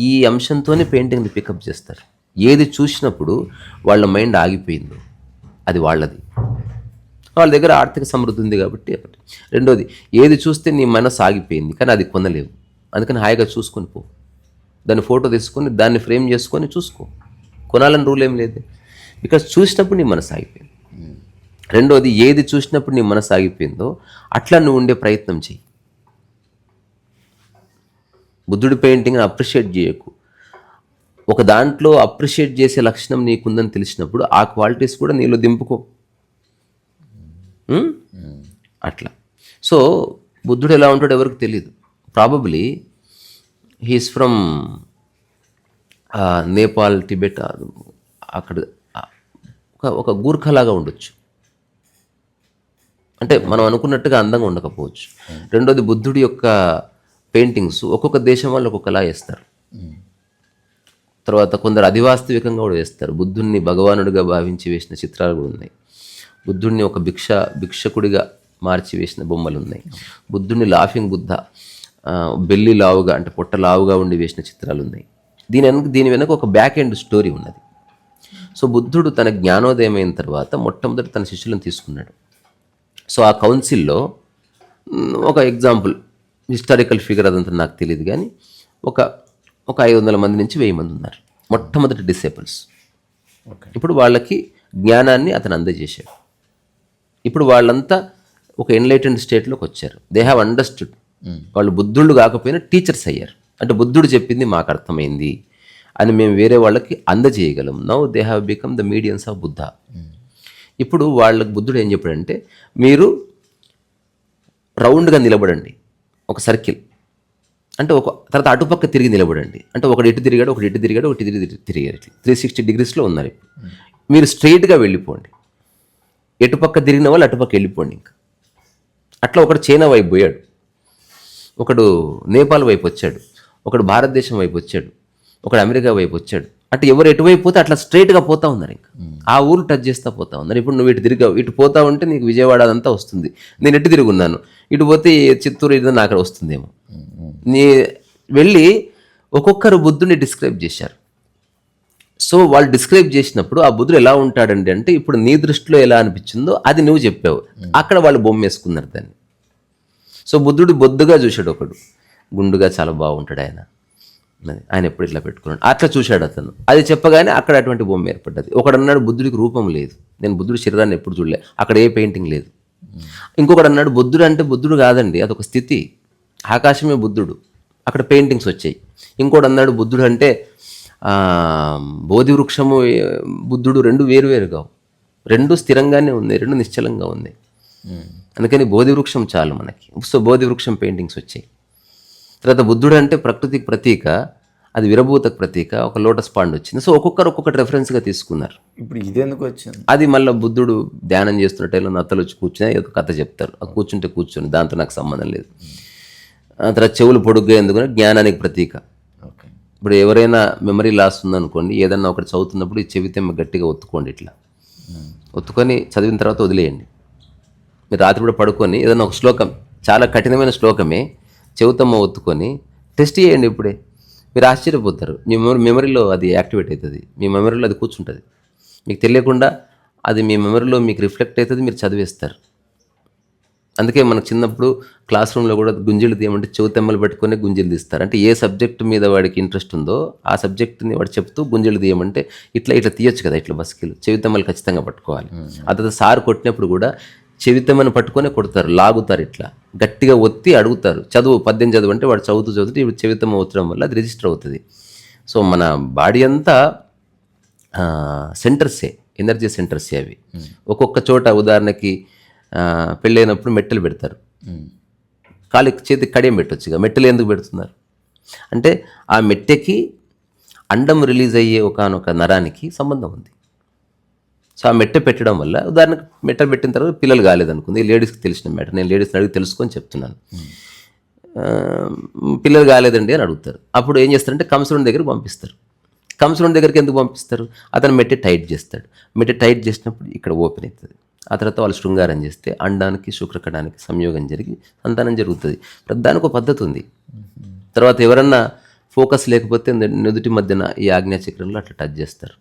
ఈ అంశంతోనే పెయింటింగ్ని పికప్ చేస్తారు. ఏది చూసినప్పుడు వాళ్ళ మైండ్ ఆగిపోయిందో అది వాళ్ళది. వాళ్ళ దగ్గర ఆర్థిక సమృద్ధి ఉంది కాబట్టి. రెండోది, ఏది చూస్తే నీ మనసు ఆగిపోయింది కానీ అది కొనలేవు, అందుకని హాయిగా చూసుకొని పో. దాన్ని ఫోటో తీసుకొని దాన్ని ఫ్రేమ్ చేసుకొని చూసుకో. కొనాలని రూల్ ఏం లేదు, బికాజ్ చూసినప్పుడు నీ మనసు ఆగిపోయింది. రెండోది, ఏది చూసినప్పుడు నీ మనసు ఆగిపోయిందో అట్లా నువ్వు ఉండే ప్రయత్నం చెయ్యి. బుద్ధుడి పెయింటింగ్ని అప్రిషియేట్ చేయకు. ఒక దాంట్లో అప్రిషియేట్ చేసే లక్షణం నీకుందని తెలిసినప్పుడు ఆ క్వాలిటీస్ కూడా నీలో దింపుకో. అట్లా. సో బుద్ధుడు ఎలా ఉంటాడో ఎవరికి తెలియదు. Probably he's from Nepal, Tibet, అక్కడ ఒక గూర్ఖలాగా ఉండొచ్చు. అంటే మనం అనుకున్నట్టుగా అందంగా ఉండకపోవచ్చు. రెండోది, బుద్ధుడి యొక్క పెయింటింగ్స్ ఒక్కొక్క దేశం వాళ్ళు ఒక్కొక్కలా వేస్తారు. తర్వాత కొందరు అధివాస్తవికంగా కూడా వేస్తారు. బుద్ధుడిని భగవానుడిగా భావించి వేసిన చిత్రాలు కూడా ఉన్నాయి. బుద్ధుడిని ఒక భిక్షకుడిగా మార్చి వేసిన బొమ్మలు ఉన్నాయి. బుద్ధుడిని బుద్ధ, బెల్లి లావుగా అంటే పొట్ట లావుగా ఉండి వేసిన చిత్రాలు ఉన్నాయి. దీని వెనక ఒక బ్యాక్ ఎండ్ స్టోరీ ఉన్నది. సో బుద్ధుడు తన జ్ఞానోదయం అయిన తర్వాత మొట్టమొదటి తన శిష్యులను తీసుకున్నాడు. సో ఆ కౌన్సిల్లో ఒక ఎగ్జాంపుల్, హిస్టారికల్ ఫిగర్ అదంతా నాకు తెలియదు కానీ ఒక 500 మంది నుంచి 1000 మంది ఉన్నారు మొట్టమొదటి డిసేబుల్స్. ఇప్పుడు వాళ్ళకి జ్ఞానాన్ని అతను అందజేశాడు. ఇప్పుడు వాళ్ళంతా ఒక ఎన్లైటెండ్ స్టేట్లోకి వచ్చారు. They have understood. వాళ్ళు బుద్ధుళ్ళు కాకపోయినా టీచర్స్ అయ్యారు. అంటే బుద్ధుడు చెప్పింది మాకు అర్థమైంది అని మేము వేరే వాళ్ళకి అందజేయగలం. Now they have become the mediums of Buddha. ఇప్పుడు వాళ్ళకి బుద్ధుడు ఏం చెప్పాడంటే, మీరు రౌండ్గా నిలబడండి, ఒక సర్కిల్ అంటే ఒక తర్వాత అటుపక్క తిరిగి నిలబడండి, అంటే ఒకటి ఇటు తిరిగాడు, ఒకటి ఇటు తిరిగాడు, ఒకటి తిరిగాడు, ఇట్లా 360 డిగ్రీస్లో ఉన్నారు. ఇప్పుడు మీరు స్ట్రైట్గా వెళ్ళిపోండి, ఎటుపక్క తిరిగిన వాళ్ళు అటుపక్క వెళ్ళిపోండి. ఇంకా అట్లా ఒకడు చైనా వైపు పోయాడు, ఒకడు నేపాల్ వైపు వచ్చాడు, ఒకడు భారతదేశం వైపు వచ్చాడు, ఒకడు అమెరికా వైపు వచ్చాడు. అటు ఎవరు ఎటువైపు పోతే అట్లా స్ట్రైట్గా పోతా ఉన్నారు. ఇంకా ఆ ఊరు టచ్ చేస్తూ పోతా ఉన్నారు. ఇప్పుడు నువ్వు ఇటు తిరిగావు, ఇటు పోతా ఉంటే నీకు విజయవాడ అదంతా వస్తుంది. నేను ఎటు తిరుగున్నాను, ఇటు పోతే చిత్తూరు ఇది నాకు అక్కడ వస్తుందేమో. నీ వెళ్ళి ఒక్కొక్కరు బుద్ధుని డిస్క్రైబ్ చేశారు. సో వాళ్ళు డిస్క్రైబ్ చేసినప్పుడు ఆ బుద్ధుడు ఎలా ఉంటాడండి అంటే, ఇప్పుడు నీ దృష్టిలో ఎలా అనిపించిందో అది నువ్వు చెప్పావు, అక్కడ వాళ్ళు బొమ్మ వేసుకున్నారు దాన్ని. సో బుద్ధుడు బొద్దుగా చూశాడు, ఒకడు గుండుగా చాలా బాగుంటాడు ఆయన ఎప్పుడు ఇట్లా పెట్టుకున్నాడు, అట్లా చూశాడు అతను. అది చెప్పగానే అక్కడ అటువంటి బొమ్మ ఏర్పడ్డది. ఒకడు అన్నాడు బుద్ధుడికి రూపం లేదు, నేను బుద్ధుడి శరీరాన్ని ఎప్పుడు చూడలే, అక్కడ ఏ పెయింటింగ్ లేదు. ఇంకొకడు అన్నాడు బుద్ధుడు అంటే బుద్ధుడు కాదండి, అదొక స్థితి, ఆకాశమే బుద్ధుడు, అక్కడ పెయింటింగ్స్ వచ్చాయి. ఇంకోటి అన్నాడు బుద్ధుడు అంటే బోధి వృక్షము బుద్ధుడు రెండు వేరు కావు, రెండు స్థిరంగానే ఉన్నాయి, రెండు నిశ్చలంగా ఉన్నాయి. అందుకని బోధి వృక్షం చాలు మనకి. సో బోధి వృక్షం పెయింటింగ్స్ వచ్చాయి. తర్వాత బుద్ధుడు అంటే ప్రకృతికి ప్రతీక, అది విరభూతకు ప్రతీక, ఒక లోటస్ పాండ్ వచ్చింది. సో ఒక్కొక్కరు ఒక్కొక్కటి రెఫరెన్స్గా తీసుకున్నారు. ఇప్పుడు ఇదెందుకు వచ్చింది? అది మళ్ళీ బుద్ధుడు ధ్యానం చేస్తున్న టైంలో నత్తలు వచ్చి కూర్చుని ఏదో కథ చెప్తారు, కూర్చుంటే కూర్చొని, దాంతో నాకు సంబంధం లేదు. తర్వాత చెవులు పొడుగ్గా ఎందుకంటే జ్ఞానానికి ప్రతీక. ఇప్పుడు ఎవరైనా మెమరీ లాస్ ఉందనుకోండి, ఏదన్నా ఒకటి చదువుతున్నప్పుడు ఈ చెవితెమ్మ గట్టిగా ఒత్తుకోండి, ఇట్లా ఒత్తుకొని చదివిన తర్వాత వదిలేయండి. మీరు రాత్రి కూడా పడుకొని ఏదన్నా ఒక శ్లోకం, చాలా కఠినమైన శ్లోకమే, చెవితమ్మ ఒత్తుకొని టెస్ట్ చేయండి. ఇప్పుడే మీరు ఆశ్చర్యపోతారు, మీ మెమరీలో అది యాక్టివేట్ అవుతుంది, మీ మెమరీలో అది కూర్చుంటుంది, మీకు తెలియకుండా అది మీ మెమరీలో మీకు రిఫ్లెక్ట్ అవుతుంది, మీరు చదివేస్తారు. అందుకే మనకు చిన్నప్పుడు క్లాస్ రూమ్లో కూడా గుంజీలు తీయమంటే చెవితెమ్మలు పెట్టుకొని గుంజీలు తీస్తారు. అంటే ఏ సబ్జెక్ట్ మీద వాడికి ఇంట్రెస్ట్ ఉందో ఆ సబ్జెక్ట్ని వాడు చెప్తూ గుంజీలు తీయమంటే ఇట్లా తీయొచ్చు కదా, ఇట్లా బస్కిలు చెవితెమ్మలు ఖచ్చితంగా పట్టుకోవాలి. ఆ తర్వాత సార్ కొట్టినప్పుడు కూడా చెవితెమ్మను పట్టుకొని కొడతారు, లాగుతారు, ఇట్లా గట్టిగా ఒత్తి అడుగుతారు, చదువు పద్యం చదువు అంటే వాడు చదువుతూ ఇప్పుడు చెవితెమ్మ ఒత్తడం వల్ల అది రిజిస్టర్ అవుతుంది. సో మన బాడీ అంతా సెంటర్సే, ఎనర్జీ సెంటర్సే అవి. ఒక్కొక్క చోట ఉదాహరణకి పెళ్ళైనప్పుడు మెట్టెలు పెడతారు, కాలికి చేతికి కడియం పెట్టొచ్చుగా, మెట్టెలు ఎందుకు పెడుతున్నారు అంటే ఆ మెట్టెకి అండం రిలీజ్ అయ్యే ఒకనొక నరానికి సంబంధం ఉంది. సో ఆ మెట్టె పెట్టడం వల్ల, ఉదాహరణకు మెట్ట పెట్టిన తర్వాత పిల్లలు కాలేదనుకుంది, లేడీస్కి తెలిసిన మ్యాటర్, నేను లేడీస్ని అడిగి తెలుసుకొని చెప్తున్నాను. పిల్లలు కాలేదండి అని అడుగుతారు. అప్పుడు ఏం చేస్తారంటే కంసురుని దగ్గరికి పంపిస్తారు. కంసురుని దగ్గరికి ఎందుకు పంపిస్తారు? అతను మెట్టె టైట్ చేస్తాడు, మెట్టె టైట్ చేసినప్పుడు ఇక్కడ ఓపెన్ అవుతుంది. ఆ తర్వాత వాళ్ళు శృంగారం చేస్తే అండానికి శుక్రకణానికి సంయోగం జరిగి సంతానం జరుగుతుంది. దానికి ఒక పద్ధతి ఉంది. తర్వాత ఎవరన్నా ఫోకస్ లేకపోతే నుదుటి మధ్యన ఈ ఆజ్ఞాచక్రంలో అట్లా టచ్ చేస్తారు.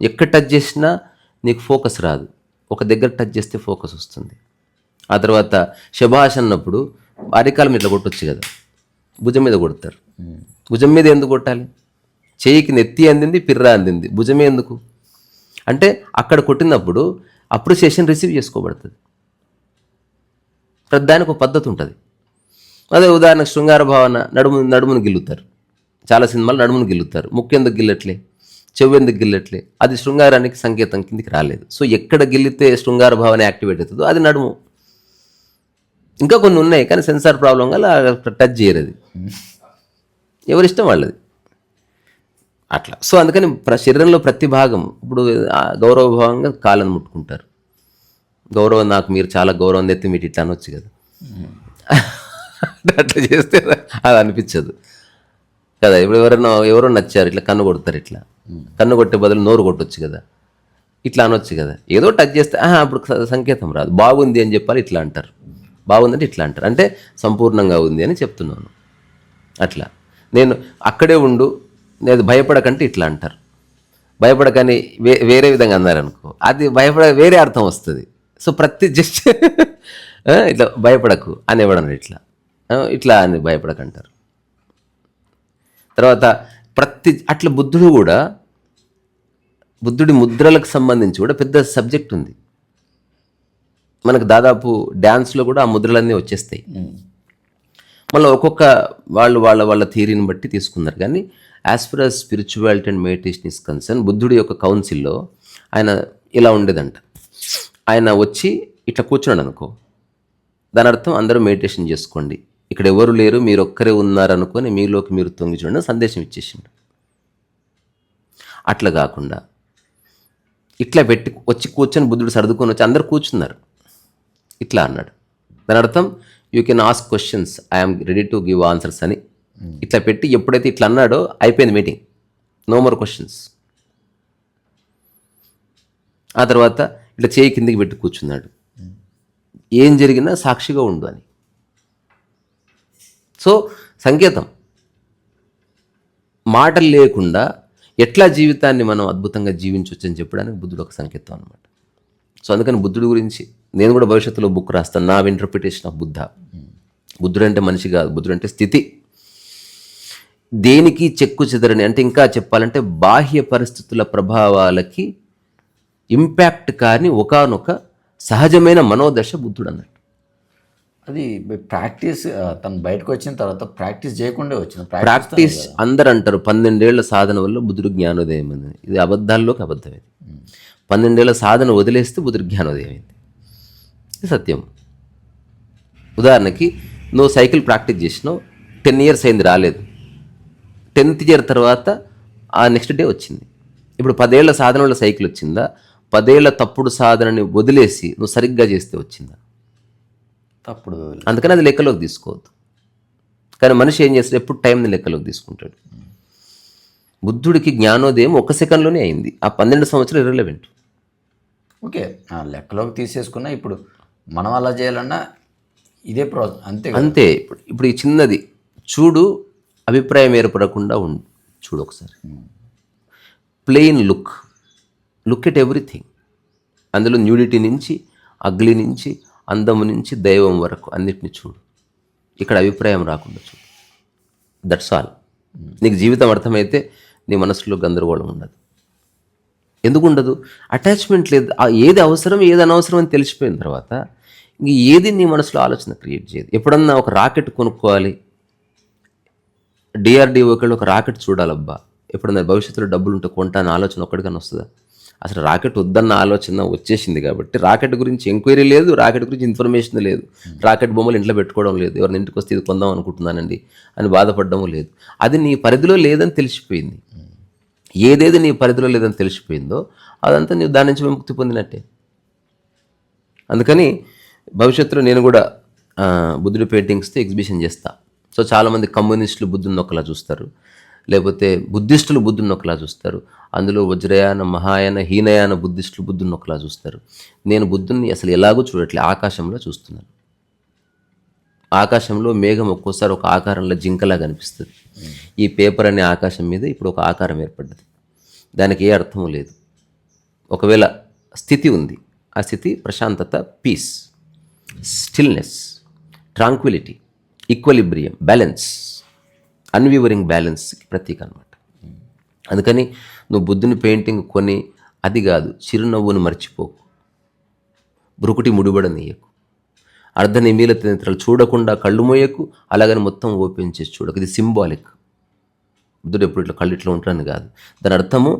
ఎక్కడ టచ్ చేసినా నీకు ఫోకస్ రాదు, ఒక దగ్గర టచ్ చేస్తే ఫోకస్ వస్తుంది. ఆ తర్వాత శభాష్ అన్నప్పుడు అరికాలం ఇట్లా కొట్టొచ్చు కదా, భుజం మీద కొడతారు. భుజం మీద ఎందుకు కొట్టాలి? చేయికి నెత్తి అందింది, పిర్ర అందింది, భుజమే ఎందుకు అంటే అక్కడ కొట్టినప్పుడు అప్రిసియేషన్ రిసీవ్ చేసుకోబడుతుంది. దానికి ఒక పద్ధతి ఉంటుంది. అదే ఉదాహరణకు శృంగార భావన, నడుమును గిల్లుతారు, చాలా సినిమాలు నడుమును గిల్లుతారు, ముక్కు ఎందుకు గిల్లట్లే, చెవు ఎందుకు గిల్లట్లే, అది శృంగారానికి సంకేతం కిందికి రాలేదు. సో ఎక్కడ గిల్లితే శృంగార భావన యాక్టివేట్ అవుతుందో అది నడుము. ఇంకా కొన్ని ఉన్నాయి కానీ సెన్సార్ ప్రాబ్లం వల్ల టచ్ చేయరు, అది ఎవరిష్టం వాళ్ళది అట్లా. సో అందుకని శరీరంలో ప్రతి భాగం, ఇప్పుడు గౌరవభావంగా కాళ్ళను ముట్టుకుంటారు, గౌరవం నాకు మీరు చాలా గౌరవం తెత్తి మీరు ఇట్లా అనొచ్చు కదా, అట్లా చేస్తే అది అనిపించదు కదా. ఇప్పుడు ఎవరో నచ్చారు, ఇట్లా కన్ను కొడతారు, ఇట్లా కన్ను కొట్టే బదులు నోరు కొట్టొచ్చు కదా, ఇట్లా అనొచ్చు కదా. ఏదో టచ్ చేస్తే అప్పుడు సంకేతం రాదు. బాగుంది అని చెప్పాలి, ఇట్లా అంటారు, బాగుందంటే ఇట్లా అంటారు, అంటే సంపూర్ణంగా ఉంది అని చెప్తున్నాను. అట్లా నేను అక్కడే ఉండు, నేను భయపడకంటే ఇట్లా అంటారు, భయపడకని వేరే విధంగా అన్నారనుకో, అది వేరే అర్థం వస్తుంది. సో ప్రతి జస్ట్ ఇట్లా భయపడకు అని ఇవ్వడం, ఇట్లా అని భయపడకంటారు. తర్వాత అట్లా బుద్ధుడి ముద్రలకు సంబంధించి కూడా పెద్ద సబ్జెక్ట్ ఉంది మనకు. దాదాపు డ్యాన్స్లో కూడా ఆ ముద్రలన్నీ వచ్చేస్తాయి. మళ్ళీ ఒక్కొక్క వాళ్ళ థియరీని బట్టి తీసుకున్నారు. కానీ as for as spirituality and meditation is concern, బుద్ధుడి యొక్క కౌన్సిల్లో ఆయన ఇలా ఉండేదంట. ఆయన వచ్చి ఇట్లా కూర్చున్నాడు అనుకో, దాని అర్థం అందరూ మెడిటేషన్ చేసుకోండి, ఇక్కడ ఎవరు లేరు, మీరు ఒక్కరే ఉన్నారనుకొని మీలోకి మీరు తొంగి చూడండి సందేశం ఇచ్చేసిండు. అట్లా కాకుండా ఇట్లా పెట్టి వచ్చి కూర్చొని బుద్ధుడు సర్దుకొని వచ్చి అందరు కూర్చున్నారు, ఇట్లా అన్నాడు. దాని అర్థం you can ask questions, I'm ready to give answers అని ఇట్లా పెట్టి ఎప్పుడైతే ఇట్లా అన్నాడో అయిపోయింది మీటింగ్, నో మోర్ క్వశ్చన్స్. ఆ తర్వాత ఇట్లా చేయి కిందికి పెట్టి కూర్చున్నాడు, ఏం జరిగినా సాక్షిగా ఉండు అని. సో సంకేతం, మాటలు లేకుండా ఎట్లా జీవితాన్ని మనం అద్భుతంగా జీవించవచ్చు అని చెప్పడానికి బుద్ధుడు ఒక సంకేతం అనమాట. సో అందుకని బుద్ధుడి గురించి నేను కూడా భవిష్యత్తులో బుక్ రాస్తాను, నా ఇంటర్ప్రిటేషన్ ఆఫ్ బుద్ధ. బుద్ధుడు అంటే మనిషి కాదు, బుద్ధుడు అంటే స్థితి. దేనికి చెక్కు చెదరని, అంటే ఇంకా చెప్పాలంటే బాహ్య పరిస్థితుల ప్రభావాలకి ఇంపాక్ట్ కాని ఒకానొక సహజమైన మనోదశ బుద్ధుడు అన్నట్టు. అది ప్రాక్టీస్, తను బయటకు వచ్చిన తర్వాత ప్రాక్టీస్ చేయకుండా వచ్చిన ప్రాక్టీస్. అందరు అంటారు 12 ఏళ్ల సాధన వల్ల బుద్ధుడు జ్ఞానోదయం అని. ఇది అబద్ధాల్లోకి అబద్ధం. ఇది 12 ఏళ్ల సాధన వదిలేస్తే బుద్ధుడు జ్ఞానోదయం అయింది, ఇది సత్యం. ఉదాహరణకి నువ్వు సైకిల్ ప్రాక్టీస్ చేసినావు, 10 years అయింది రాలేదు, 10th year తర్వాత ఆ నెక్స్ట్ డే వచ్చింది. ఇప్పుడు 10 ఏళ్ల సాధన వల్ల సైకిల్ వచ్చిందా, 10 ఏళ్ల తప్పుడు సాధనని వదిలేసి నువ్వు సరిగ్గా చేస్తే వచ్చిందా? తప్పుడు. అందుకని అది లెక్కలోకి తీసుకోవద్దు. కానీ మనిషి ఏం చేస్తాడు, ఎప్పుడు టైంని లెక్కలోకి తీసుకుంటాడు. బుద్ధుడికి జ్ఞానోదయం 1 సెకండ్లోనే అయింది, ఆ 12 సంవత్సరాలు ఇర్రెలెవెంట్. ఓకే, లెక్కలోకి తీసేసుకున్నా ఇప్పుడు మనం అలా చేయాలన్నా ఇదే అంతే అంతే. ఇప్పుడు ఈ చిన్నది చూడు, అభిప్రాయం ఏర్పడకుండా ఉండు, చూడు ఒకసారి. Plain look at everything. అందులో న్యూడిటీ నుంచి, అగ్లీ నుంచి, అందము నుంచి, దైవం వరకు అన్నిటిని చూడు. ఇక్కడ అభిప్రాయం రాకుండా చూడు, దట్స్ ఆల్. నీకు జీవితం అర్థమైతే నీ మనసులో గందరగోళం ఉండదు. ఎందుకు ఉండదు? అటాచ్మెంట్ లేదు. ఏది అవసరం ఏది అనవసరం అని తెలిసిపోయిన తర్వాత ఇంక ఏది నీ మనసులో ఆలోచన క్రియేట్ చేయదు. ఎప్పుడన్నా ఒక రాకెట్ కొనుక్కోవాలి, DRDOకి ఒక రాకెట్ చూడాలబ్బా, ఎప్పుడన్నా భవిష్యత్తులో డబ్బులు ఉంటే కొంటాను ఆలోచన ఒక్కడికన్నా వస్తుందా? అసలు రాకెట్ వద్దన్న ఆలోచన వచ్చేసింది కాబట్టి రాకెట్ గురించి ఎంక్వైరీ లేదు, రాకెట్ గురించి ఇన్ఫర్మేషన్ లేదు, రాకెట్ బొమ్మలు ఇంట్లో పెట్టుకోవడం లేదు, ఎవరిని ఇంటికి వస్తే ఇది కొందాం అనుకుంటున్నానండి అని బాధపడడం లేదు. అది నీ పరిధిలో లేదని తెలిసిపోయింది. ఏదేది నీ పరిధిలో లేదని తెలిసిపోయిందో అదంతా నీవు దాని నుంచి విముక్తి పొందినట్టే. అందుకని భవిష్యత్తులో నేను కూడా బుద్ధుడి పెయింటింగ్స్తో ఎగ్జిబిషన్ చేస్తా. సో చాలామంది కమ్యూనిస్టులు బుద్ధుని ఒకలా చూస్తారు, లేకపోతే బుద్ధిస్టులు బుద్ధుని ఒకలా చూస్తారు, అందులో వజ్రయాన, మహాయాన, హీనయాన బుద్ధిస్టులు బుద్ధుని ఒకలా చూస్తారు. నేను బుద్ధుని అసలు ఎలాగో చూడట్లే, ఆకాశంలో చూస్తున్నాను. ఆకాశంలో మేఘం ఒక్కోసారి ఒక ఆకారంలో జింకలా కనిపిస్తుంది. ఈ పేపర్ అనే ఆకాశం మీద ఇప్పుడు ఒక ఆకారం ఏర్పడ్డది, దానికి ఏ అర్థము లేదు. ఒకవేళ స్థితి ఉంది, ఆ స్థితి ప్రశాంతత, peace, stillness, tranquillity, equilibrium, balance, unwavering బ్యాలెన్స్కి ప్రతీక అనమాట. అందుకని నువ్వు బుద్ధుని పెయింటింగ్ కొని అది కాదు, చిరునవ్వును మర్చిపోకు, బ్రుకుటి ముడిబడనీయకు, అర్ధనిమీల నేత్రాలు చూడకుండా కళ్ళు మోయకు, అలాగని మొత్తం ఓపెన్ చేసి చూడకు. ఇది సింబాలిక్. బుద్ధుడు ఎప్పుడు ఇట్లా కళ్ళు ఇట్లా ఉంటాడని కాదు, దాని అర్థము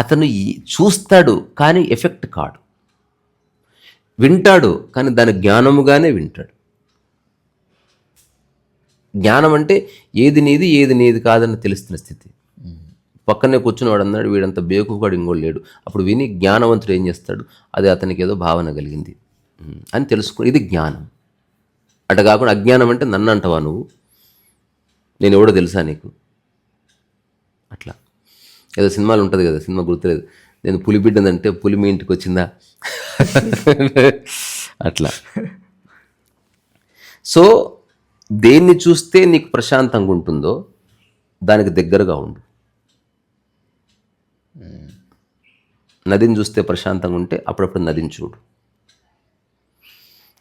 అతను చూస్తాడు కానీ ఎఫెక్ట్ కాడు, వింటాడు కానీ దాని జ్ఞానముగానే వింటాడు. జ్ఞానం అంటే ఏది నీది ఏది నీది కాదని తెలుస్తున్న స్థితి. పక్కనే కూర్చున్నవాడు అన్నాడు వీడంత బేకుగాడు ఇంకోడు లేడు, అప్పుడు విని జ్ఞానవంతుడు ఏం చేస్తాడు, అది అతనికి ఏదో భావన కలిగింది అని తెలుసుకో, ఇది జ్ఞానం. అట కాకుండా అజ్ఞానం అంటే నన్ను అంటావా నువ్వు, నేను ఎవడో తెలుసా నీకు, అట్లా ఏదో సినిమాలు ఉంటుంది కదా, సినిమా గుర్తులేదు, నేను పులి బిడ్డనంటే పులి మీ ఇంటికి వచ్చిందా అట్లా. సో దేన్ని చూస్తే నీకు ప్రశాంతంగా ఉంటుందో దానికి దగ్గరగా ఉండు. నదిని చూస్తే ప్రశాంతంగా ఉంటే అప్పుడప్పుడు నదిని చూడు.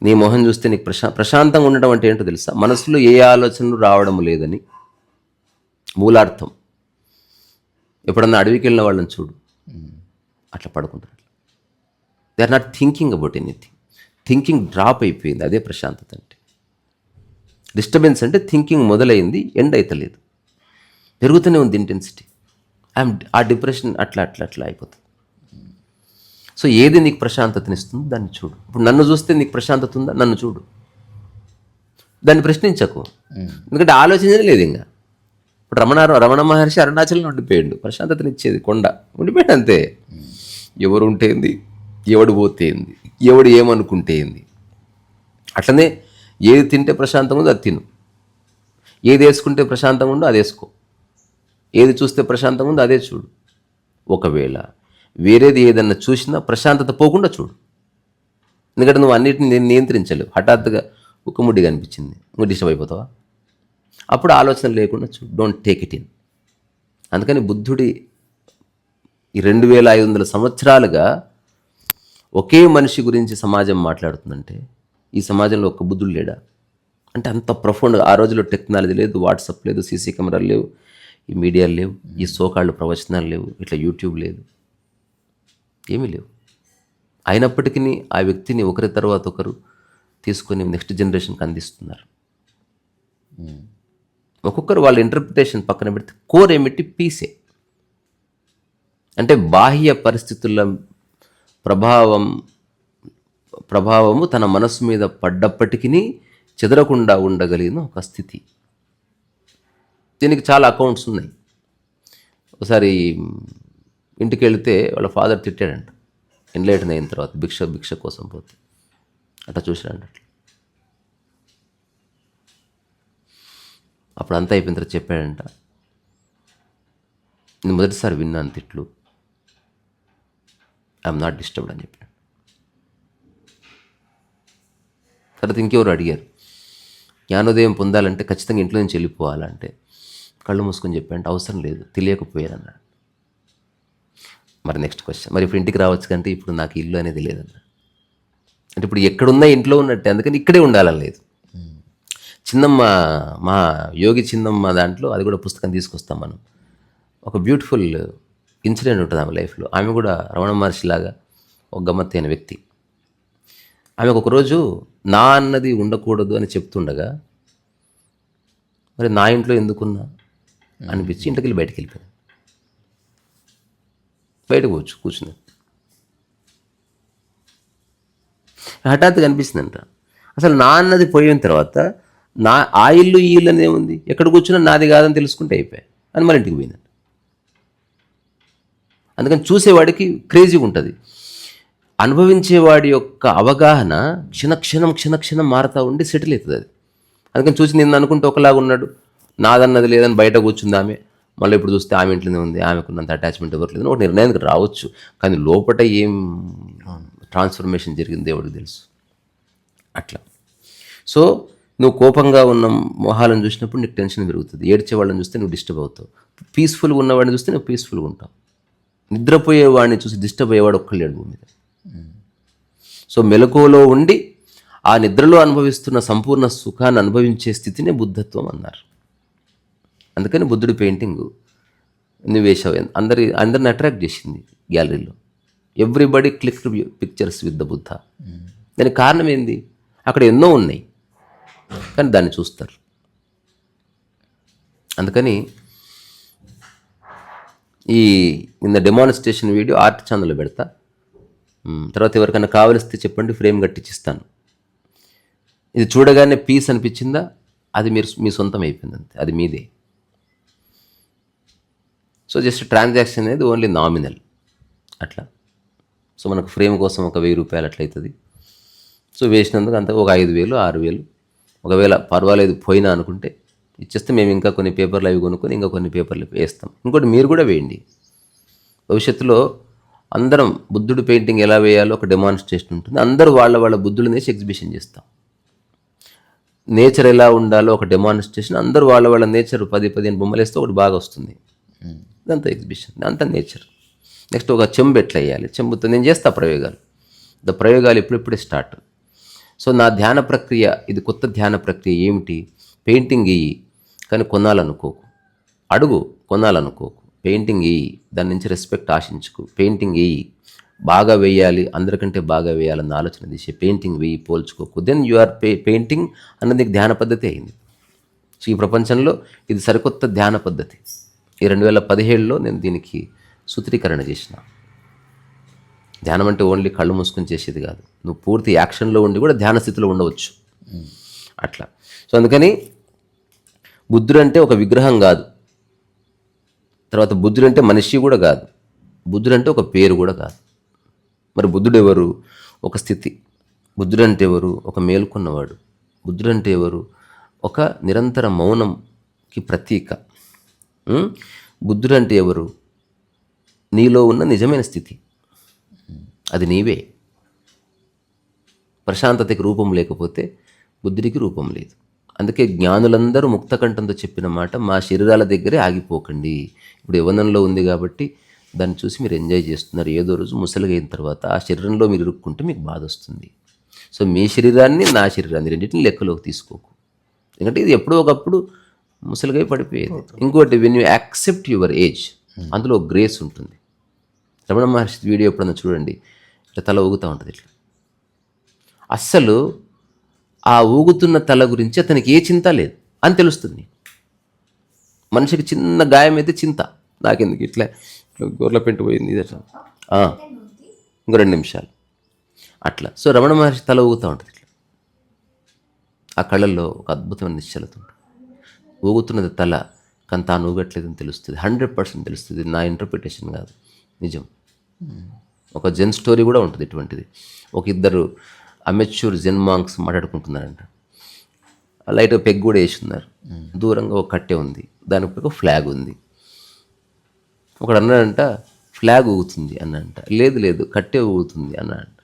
నీ మొహం చూస్తే నీకు ప్రశాంతంగా ఉండడం అంటే ఏంటో తెలుసా, మనసులో ఏ ఆలోచనలు రావడం లేదని మూలార్థం. ఎప్పుడన్నా అడవికి వెళ్ళిన వాళ్ళని చూడు, అట్లా పడుకుంటారు. They are not thinking about anything, thinking drop అయిపోయింది, అదే ప్రశాంతత అంటే. డిస్టర్బెన్స్ అంటే థింకింగ్ మొదలైంది, ఎండ్ అవుతలేదు. పెరుగుతూనే ఉంది ఇంటెన్సిటీ. ఆ డిప్రెషన్ అట్లా అయిపోతుంది. సో ఏది నీకు ప్రశాంతతనిస్తుందో దాన్ని చూడు. ఇప్పుడు నన్ను చూస్తే నీకు ప్రశాంతత ఉందా? నన్ను చూడు, దాన్ని ప్రశ్నించకు, ఎందుకంటే ఆలోచనే లేదు ఇంకా. ఇప్పుడు రమణ మహర్షి అరుణాచలంలో ఉండిపోయాడు, ప్రశాంతతనిచ్చేది కొండ, ఉండిపోయాడు అంతే. ఎవరు ఉంటేంది, ఎవడు పోతేంది, ఎవడు ఏమనుకుంటేంది. అట్లనే ఏది తింటే ప్రశాంతంగా ఉందో అది తిను, ఏది వేసుకుంటే ప్రశాంతంగా ఉందో అది వేసుకో, ఏది చూస్తే ప్రశాంతంగా ఉందో అదే చూడు. ఒకవేళ వేరేది ఏదన్నా చూసినా ప్రశాంతత పోకుండా చూడు, ఎందుకంటే నువ్వు అన్నిటిని నేను నియంత్రించలేవు. హఠాత్తుగా ఒక ముడ్డి కనిపించింది, నువ్వు డిస్టర్బ్ అయిపోతావా? అప్పుడు ఆలోచన లేకుండా చూడు, డోంట్ టేక్ ఇట్ ఇన్. అందుకని బుద్ధుడి ఈ 2500 సంవత్సరాలుగా ఒకే మనిషి గురించి సమాజం మాట్లాడుతుందంటే ఈ సమాజంలో ఒక్క బుద్ధుడు లేడా అంటే అంత ప్రొఫౌండ్గా. ఆ రోజుల్లో టెక్నాలజీ లేదు, వాట్సాప్ లేదు, సీసీ కెమెరాలు లేవు, ఈ మీడియాలు లేవు, ఈ సోకాళ్ళు ప్రవచనాలు లేవు, ఇట్లా యూట్యూబ్ లేదు, ఏమీ లేవు. అయినప్పటికీ ఆ వ్యక్తిని ఒకరి తర్వాత ఒకరు తీసుకొని నెక్స్ట్ జనరేషన్కి అందిస్తున్నారు. ఒక్కొక్కరు వాళ్ళ ఇంటర్ప్రిటేషన్ పక్కన పెడితే కోర్ ఏమిటి? పీసే. అంటే బాహ్య పరిస్థితుల ప్రభావము తన మనస్సు మీద పడ్డప్పటికీ చెదరకుండా ఉండగలిగిన ఒక స్థితి. దీనికి చాలా అకౌంట్స్ ఉన్నాయి. ఒకసారి ఇంటికి వెళితే వాళ్ళ ఫాదర్ తిట్టాడంట, ఎన్లైటన్ అయిన తర్వాత భిక్ష కోసం పోతే అట్లా చూశాడంట. అట్లా అప్పుడు అంతా అయిపోయిన తర్వాత చెప్పాడంట, నేను మొదటిసారి విన్నాను తిట్లు, ఐఎమ్ నాట్ డిస్టర్బ్డ్ అని చెప్పాడు. తర్వాత ఇంకెవరు అడిగారు, జ్ఞానోదయం పొందాలంటే ఖచ్చితంగా ఇంట్లో నుంచి వెళ్ళిపోవాలంటే కళ్ళు మూసుకొని చెప్పాడంటే అవసరం లేదు, తెలియకపోయాను అన్నాడు. మరి నెక్స్ట్ క్వశ్చన్, మరి ఇప్పుడు ఇంటికి రావచ్చు కంటే ఇప్పుడు నాకు ఇల్లు అనేది లేదన్న. అంటే ఇప్పుడు ఎక్కడున్నా ఇంట్లో ఉన్నట్టే, అందుకని ఇక్కడే ఉండాలని లేదు. చిన్నమ్మ, మా యోగి చిన్నమ్మ దాంట్లో అది కూడా పుస్తకం తీసుకొస్తాం మనం. ఒక బ్యూటిఫుల్ ఇన్సిడెంట్ ఉంటుంది ఆమె లైఫ్లో. ఆమె కూడా రమణ మహర్షి లాగా ఒక గమ్మత్తైన వ్యక్తి. ఆమెకు ఒకరోజు నా అన్నది ఉండకూడదు అని చెప్తుండగా, మరి నా ఇంట్లో ఎందుకున్నా అనిపించి ఇంటికి వెళ్ళి బయటకు వెళ్ళిపోయింది. బయటకు కూర్చుంది. హఠాత్తుగా అనిపిస్తుందంట, అసలు నా అన్నది పోయిన తర్వాత నా ఆ ఇల్లు ఈ ఇల్లు అనేది ఏముంది, ఎక్కడ కూర్చున్నా నాది కాదని తెలుసుకుంటే అయిపోయాయి అని మన ఇంటికి పోయిందంట. అందుకని చూసేవాడికి క్రేజీగా ఉంటుంది, అనుభవించేవాడి యొక్క అవగాహన క్షణక్షణం మారుతూ ఉండి సెటిల్ అవుతుంది అది. అందుకని చూసి నిన్ను అనుకుంటే ఒకలాగా ఉన్నాడు, నాదన్నది లేదని బయట కూర్చుంది ఆమె, మళ్ళీ ఇప్పుడు చూస్తే ఆమె ఇంట్లోనే ఉంది, ఆమెకున్నంత అటాచ్మెంట్ ఎవరు లేదు, ఒక నిర్ణయానికి రావచ్చు. కానీ లోపల ఏం ట్రాన్స్ఫర్మేషన్ జరిగింది దేవుడికి తెలుసు. అట్లా. సో నువ్వు కోపంగా ఉన్న మొహాలను చూసినప్పుడు నీకు టెన్షన్ పెరుగుతుంది, ఏడ్చే వాళ్ళని చూస్తే నువ్వు డిస్టర్బ్ అవుతావు, పీస్ఫుల్గా ఉన్నవాడిని చూస్తే నువ్వు పీస్ఫుల్గా ఉంటావు. నిద్రపోయేవాడిని చూసి డిస్టర్బ్ అయ్యేవాడు ఒక్కలేడు భూమి మీద. సో మెలకువలో ఉండి ఆ నిద్రలో అనుభవిస్తున్న సంపూర్ణ సుఖాన్ని అనుభవించే స్థితినే బుద్ధత్వం అన్నారు. అందుకని బుద్ధుడి పెయింటింగ్ నువ్వు వేసావు, అందరిని అట్రాక్ట్ చేసింది గ్యాలరీలో. Everybody click pictures with the Buddha. దానికి కారణం ఏంది? అక్కడ ఎన్నో ఉన్నాయి కానీ దాన్ని చూస్తారు. అందుకని ఈ డెమాన్స్ట్రేషన్ వీడియో ఆర్ట్ ఛానల్లో పెడతా. తర్వాత ఎవరికైనా కావలిస్తే చెప్పండి, ఫ్రేమ్ కట్టించిస్తాను. ఇది చూడగానే పీస్ అనిపించిందా, అది మీ సొంతం అయిపోయింది అంతే, అది మీదే. సో జస్ట్ ట్రాన్సాక్షన్ అనేది ఓన్లీ నామినల్ అట్లా. సో మనకు ఫ్రేమ్ కోసం ఒక 1000 రూపాయలు అట్లయితుంది. సో వేసినందుకు అంత ఒక 5000 6000, ఒకవేళ పర్వాలేదు పోయినా అనుకుంటే ఇచ్చేస్తే మేము ఇంకా కొన్ని పేపర్లు అవి కొనుక్కొని ఇంకా కొన్ని పేపర్లు వేస్తాం. ఇంకోటి మీరు కూడా వేయండి. భవిష్యత్తులో అందరం బుద్ధుడి పెయింటింగ్ ఎలా వేయాలో ఒక డెమాన్స్ట్రేషన్ ఉంటుంది, అందరూ వాళ్ళ బుద్ధులను వేసి ఎగ్జిబిషన్ చేస్తాం. నేచర్ ఎలా ఉండాలో ఒక డెమాన్స్ట్రేషన్, అందరూ వాళ్ళ నేచర్ 10-15 బొమ్మలు వేస్తే ఒకటి బాగా వస్తుంది. ఇదంతా ఎగ్జిబిషన్, అంతా నేచర్. నెక్స్ట్ ఒక చెంబు ఎట్లా వేయాలి, చెంబుతో నేను చేస్తా ప్రయోగాలు ఇప్పుడిప్పుడే స్టార్ట్. సో నా ధ్యాన ప్రక్రియ ఇది, కొత్త ధ్యాన ప్రక్రియ ఏమిటి? పెయింటింగ్ ఇయ్యి కానీ కొనాలనుకోకు, అడుగు కొనాలనుకోకు, పెయింటింగ్ ఇయ్యి, దాని నుంచి రెస్పెక్ట్ ఆశించుకు, పెయింటింగ్ ఇయ్యి, బాగా వేయాలి, అందరికంటే బాగా వేయాలన్న ఆలోచన తీసే పెయింటింగ్ వేయి, పోల్చుకోకు. దెన్ యు ఆర్ పెయింటింగ్ అన్నది ధ్యాన పద్ధతి అయింది. సో ఈ ప్రపంచంలో ఇది సరికొత్త ధ్యాన పద్ధతి. ఈ 2017లో నేను దీనికి సూత్రీకరణ చేసిన. ధ్యానం అంటే ఓన్లీ కళ్ళు మూసుకొని చేసేది కాదు, నువ్వు పూర్తి యాక్షన్లో ఉండి కూడా ధ్యాన స్థితిలో ఉండవచ్చు అట్లా. సో అందుకని బుద్ధుడు అంటే ఒక విగ్రహం కాదు, తర్వాత బుద్ధుడు అంటే మనిషి కూడా కాదు, బుద్ధుడు అంటే ఒక పేరు కూడా కాదు. మరి బుద్ధుడు ఎవరు? ఒక స్థితి. బుద్ధుడు అంటే ఎవరు? ఒక మేల్కొన్నవాడు. బుద్ధుడు అంటే ఎవరు? ఒక నిరంతర మౌనంకి ప్రతీక. బుద్ధుడు అంటే ఎవరు? నీలో ఉన్న నిజమైన స్థితి, అది నీవే. ప్రశాంతతకి రూపం లేకపోతే బుద్ధుడికి రూపం లేదు. అందుకే జ్ఞానులందరూ ముక్తకంఠంతో చెప్పిన మాట, మా శరీరాల దగ్గరే ఆగిపోకండి. ఇప్పుడు యవ్వనంలో ఉంది కాబట్టి దాన్ని చూసి మీరు ఎంజాయ్ చేస్తున్నారు. ఏదో రోజు ముసలిగా అయిన తర్వాత ఆ శరీరంలో మీరు ఇరుక్కుంటే మీకు బాధ వస్తుంది. సో మీ శరీరాన్ని, నా శరీరాన్ని రెండింటిని లెక్కలోకి తీసుకోకు. ఎందుకంటే ఇది ఎప్పుడో ఒకప్పుడు ముసలిగా పడిపోయేది. ఇంకోటి, when you accept your age, అందులో గ్రేస్ ఉంటుంది. రమణ మహర్షి వీడియో ఎప్పుడన్నా చూడండి, ఇట్లా తల ఊగుతూ ఉంటుంది ఇట్లా. అస్సలు ఆ ఊగుతున్న తల గురించి అతనికి ఏ చింత లేదు అని తెలుస్తుంది. మనిషికి చిన్న గాయం అయితే చింత, నాకెందుకు ఇట్లా గొర్రెల పెంట పోయింది ఇది అట్లా, ఇంకో 2 నిమిషాలు అట్లా. సో రమణ మహర్షి తల ఊగుతూ ఉంటుంది ఇట్లా. ఆ కళ్ళల్లో ఒక అద్భుతమైన నిశ్చలత ఉంటుంది. ఊగుతున్నది తల, కానీ తాను ఊగట్లేదని తెలుస్తుంది. 100% తెలుస్తుంది. నా ఇంటర్ప్రిటేషన్ కాదు, నిజం. ఒక జెన్ స్టోరీ కూడా ఉంటుంది ఇటువంటిది. ఒక ఇద్దరు అమెచ్యూర్ జెన్ మాంక్స్ మాట్లాడుకుంటున్నారంట. లైట్ పెగ్ కూడా వేసి ఉన్నారు. దూరంగా ఒక కట్టె ఉంది, దానికి ఒక ఫ్లాగ్ ఉంది. ఒకడు అన్నాడంట, ఫ్లాగ్ ఊగుతుంది అన్నంట. లేదు లేదు, కట్టె ఊగుతుంది అన్నాడంట.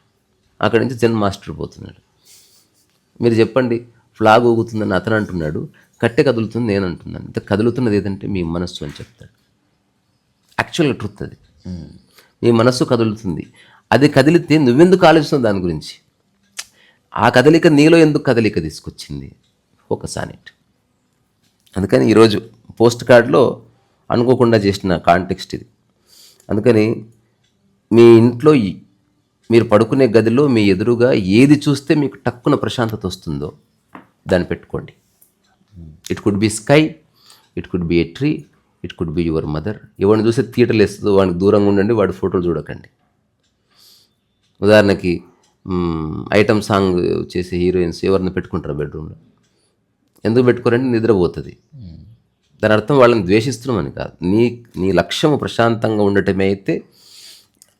అక్కడి నుంచి జెన్ మాస్టర్ పోతున్నాడు. మీరు చెప్పండి, ఫ్లాగ్ ఊగుతుందని అతను అంటున్నాడు, కట్టె కదులుతుంది నేను అంటున్నాను. ఇంత కదులుతున్నది ఏదంటే మీ మనస్సు అని చెప్తాడు. యాక్చువల్గా ట్రుత్ అది. మీ మనస్సు కదులుతుంది. అది కదిలితే నువ్వెందుకు ఆలోచిస్తున్నావు దాని గురించి? ఆ కదలిక నీలో ఎందుకు కదలిక తీసుకొచ్చింది? Focus on it. అందుకని ఈరోజు పోస్ట్ కార్డ్లో అనుకోకుండా చేసిన కాంటెక్స్ట్ ఇది. అందుకని మీ ఇంట్లో మీరు పడుకునే గదిలో మీ ఎదురుగా ఏది చూస్తే మీకు టక్కున ప్రశాంతత వస్తుందో దాన్ని పెట్టుకోండి. It could be sky, it could be A tree, it could be your mother. ఎవరిని చూస్తే థియేటర్లు వేస్తుందో వాడికి దూరంగా ఉండండి, వాడి ఫోటోలు చూడకండి. ఉదాహరణకి ఐటమ్ సాంగ్ చేసే హీరోయిన్స్ ఎవరిని పెట్టుకుంటారు బెడ్రూమ్లో? ఎందుకు పెట్టుకోరంటే నిద్రపోతుంది. దాని అర్థం వాళ్ళని ద్వేషిస్తున్నామని కాదు. నీ లక్ష్యము ప్రశాంతంగా ఉండటమే అయితే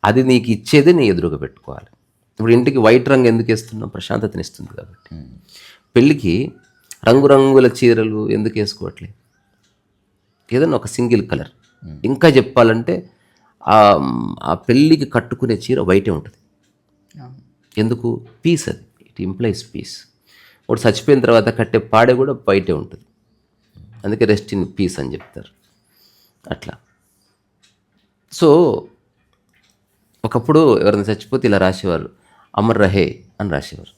అది నీకు ఇచ్చేదే నీ ఎదురుగా పెట్టుకోవాలి. ఇప్పుడు ఇంటికి వైట్ రంగు ఎందుకు వేస్తున్నాం? ప్రశాంతతని ఇస్తుంది కాబట్టి. పెళ్ళికి రంగురంగుల చీరలు ఎందుకు వేసుకోవట్లేదు? ఏదన్నా ఒక సింగిల్ కలర్. ఇంకా చెప్పాలంటే ఆ పెళ్ళికి కట్టుకునే చీర వైటే ఉంటుంది. ఎందుకు? పీస్. అది ఇట్ ఇంప్లైస్ పీస్. ఒకటి చచ్చిపోయిన తర్వాత కట్టే పాడే కూడా వైటే ఉంటుంది. అందుకే రెస్ట్ ఇన్ పీస్ అని చెప్తారు అట్లా. సో ఒకప్పుడు ఎవరైనా చచ్చిపోతే ఇలా రాసేవారు, అమర్ రహే అని రాసేవారు.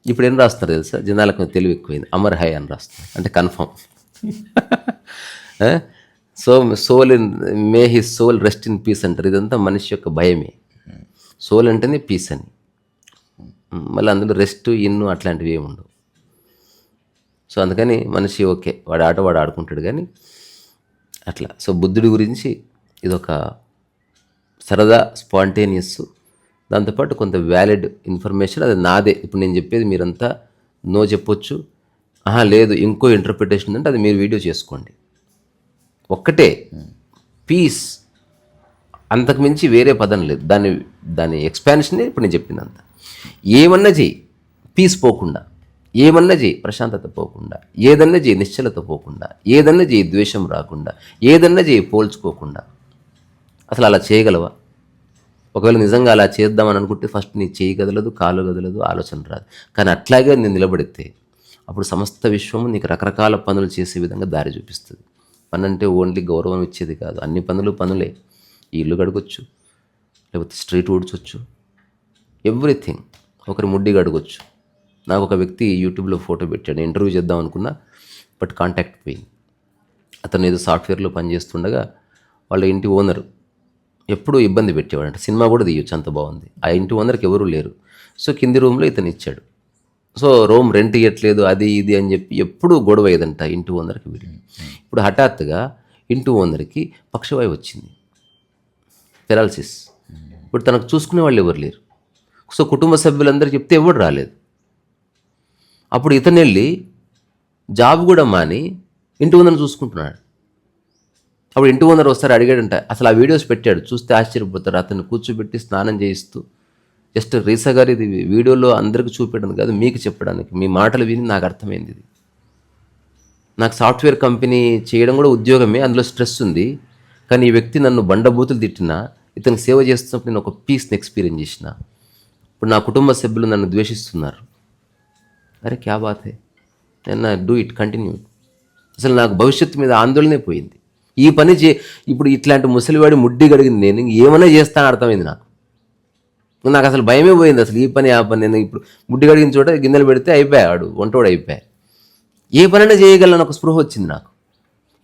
ఇప్పుడు ఏం రాస్తున్నారు తెలుసా? జనాలకు తెలివి ఎక్కువైంది, అమర్ హై అని రాస్తున్నారు. అంటే confirm. So soul in may his soul rest in peace అంటారు. ఇదంతా మనిషి యొక్క భయమే. సోల్ అంటేనే పీస్ అని. మళ్ళీ అందులో రెస్ట్ ఇన్ను అట్లాంటివి ఏమి ఉండవు. సో అందుకని మనిషి ఓకే, వాడు ఆట వాడు ఆడుకుంటాడు కానీ అట్లా. సో బుద్ధుడి గురించి ఇదొక సరదా, స్పాంటేనియస్, దాంతోపాటు కొంత వ్యాలిడ్ ఇన్ఫర్మేషన్. అది నాదే. ఇప్పుడు నేను చెప్పేది మీరంతా నో చెప్పొచ్చు, లేదు ఇంకో ఇంటర్ప్రిటేషన్ అంటే అది మీరు వీడియో చేసుకోండి. ఒక్కటే పీస్, అంతకుమించి వేరే పదం లేదు. దాని ఎక్స్పాన్షనే ఇప్పుడు నేను చెప్పిందంత. ఏమన్నా చెయ్యి పీస్ పోకుండా, ఏమన్నా చెయ్యి ప్రశాంతత పోకుండా, ఏదన్నా చెయ్యి నిశ్చలత పోకుండా, ఏదన్నా చెయ్యి ద్వేషం రాకుండా, ఏదన్నా చెయ్యి పోల్చుకోకుండా. అసలు అలా చేయగలవా? ఒకవేళ నిజంగా అలా చేద్దామని అనుకుంటే ఫస్ట్ నీ చేయి కదలదు, కాలు కదలదు, ఆలోచన రాదు. కానీ అట్లాగే నేను నిలబడితే అప్పుడు సమస్త విశ్వము నీకు రకరకాల పనులు చేసే విధంగా దారి చూపిస్తుంది. పని అంటే ఓన్లీ గౌరవం ఇచ్చేది కాదు. అన్ని పనులే. ఈ ఇల్లు గడగొచ్చు, లేకపోతే స్ట్రీట్ ఊడ్చొచ్చు, ఎవ్రీథింగ్. ఒకరి ముడ్డి గడగొచ్చు. నాకు ఒక వ్యక్తి యూట్యూబ్లో ఫోటో పెట్టాడు, ఇంటర్వ్యూ చేద్దాం అనుకున్నా, బట్ కాంటాక్ట్ పోయింది. అతను ఏదో సాఫ్ట్వేర్లో పనిచేస్తుండగా వాళ్ళ ఇంటి ఓనరు ఎప్పుడూ ఇబ్బంది పెట్టేవాడు. అంటే సినిమా కూడా తీయొచ్చు, అంత బాగుంది. ఆ ఇంటి ఓనర్కి ఎవరూ లేరు. సో కింది రూమ్లో ఇతను ఇచ్చాడు. సో రూమ్ రెంట్ ఇవ్వట్లేదు అది ఇది అని చెప్పి ఎప్పుడు గొడవ అయ్యేదంట ఇంటి ఓనర్కి వీడి. ఇప్పుడు హఠాత్తుగా ఇంటి ఓనర్కి పక్షవాయువు వచ్చింది, పెరాలసిస్. ఇప్పుడు తనకు చూసుకునే వాళ్ళు ఎవరు లేరు. సో కుటుంబ సభ్యులందరూ చెప్తే ఎవడు రాలేదు. అప్పుడు ఇతను వెళ్ళి జాబ్ కూడా మాని ఇంటి ఓనర్ చూసుకుంటున్నాడు. అప్పుడు ఇంటి ఓనర్ వస్తారు అడిగాడంట, అసలు ఆ వీడియోస్ పెట్టాడు, చూస్తే ఆశ్చర్యపోతారు. అతన్ని కూర్చోబెట్టి స్నానం చేయిస్తూ, జస్ట్ రీసా గారు ఇది వీడియోలో అందరికీ చూపెట్టడం కాదు, మీకు చెప్పడానికి, మీ మాటలు విని నాకు అర్థమైంది. ఇది నాకు సాఫ్ట్వేర్ కంపెనీ చేయడం కూడా ఉద్యోగమే, అందులో స్ట్రెస్ ఉంది. కానీ ఈ వ్యక్తి నన్ను బండబూతులు తిట్టినా ఇతనికి సేవ చేస్తున్నప్పుడు నేను ఒక పీస్ని ఎక్స్పీరియన్స్ చేసిన. ఇప్పుడు నా కుటుంబ సభ్యులు నన్ను ద్వేషిస్తున్నారు. అరే క్యా బాత్ హై, నేను డూ ఇట్ కంటిన్యూ. అసలు నాకు భవిష్యత్తు మీద ఆందోళనే పోయింది. ఈ పని ఇప్పుడు ఇట్లాంటి ముసలివాడి ముడ్డి గడిగింది, నేను ఏమైనా చేస్తాను అర్థమైంది నాకు. నాకు అసలు భయమే పోయింది. అసలు ఈ పని ఆ పని, నేను ఇప్పుడు ముడ్డి గడిగిన చోట గిన్నెలు పెడితే అయిపోయాడు, వంటోడు అయిపోయా. ఏ పనైనా చేయగలను ఒక స్పృహ వచ్చింది నాకు.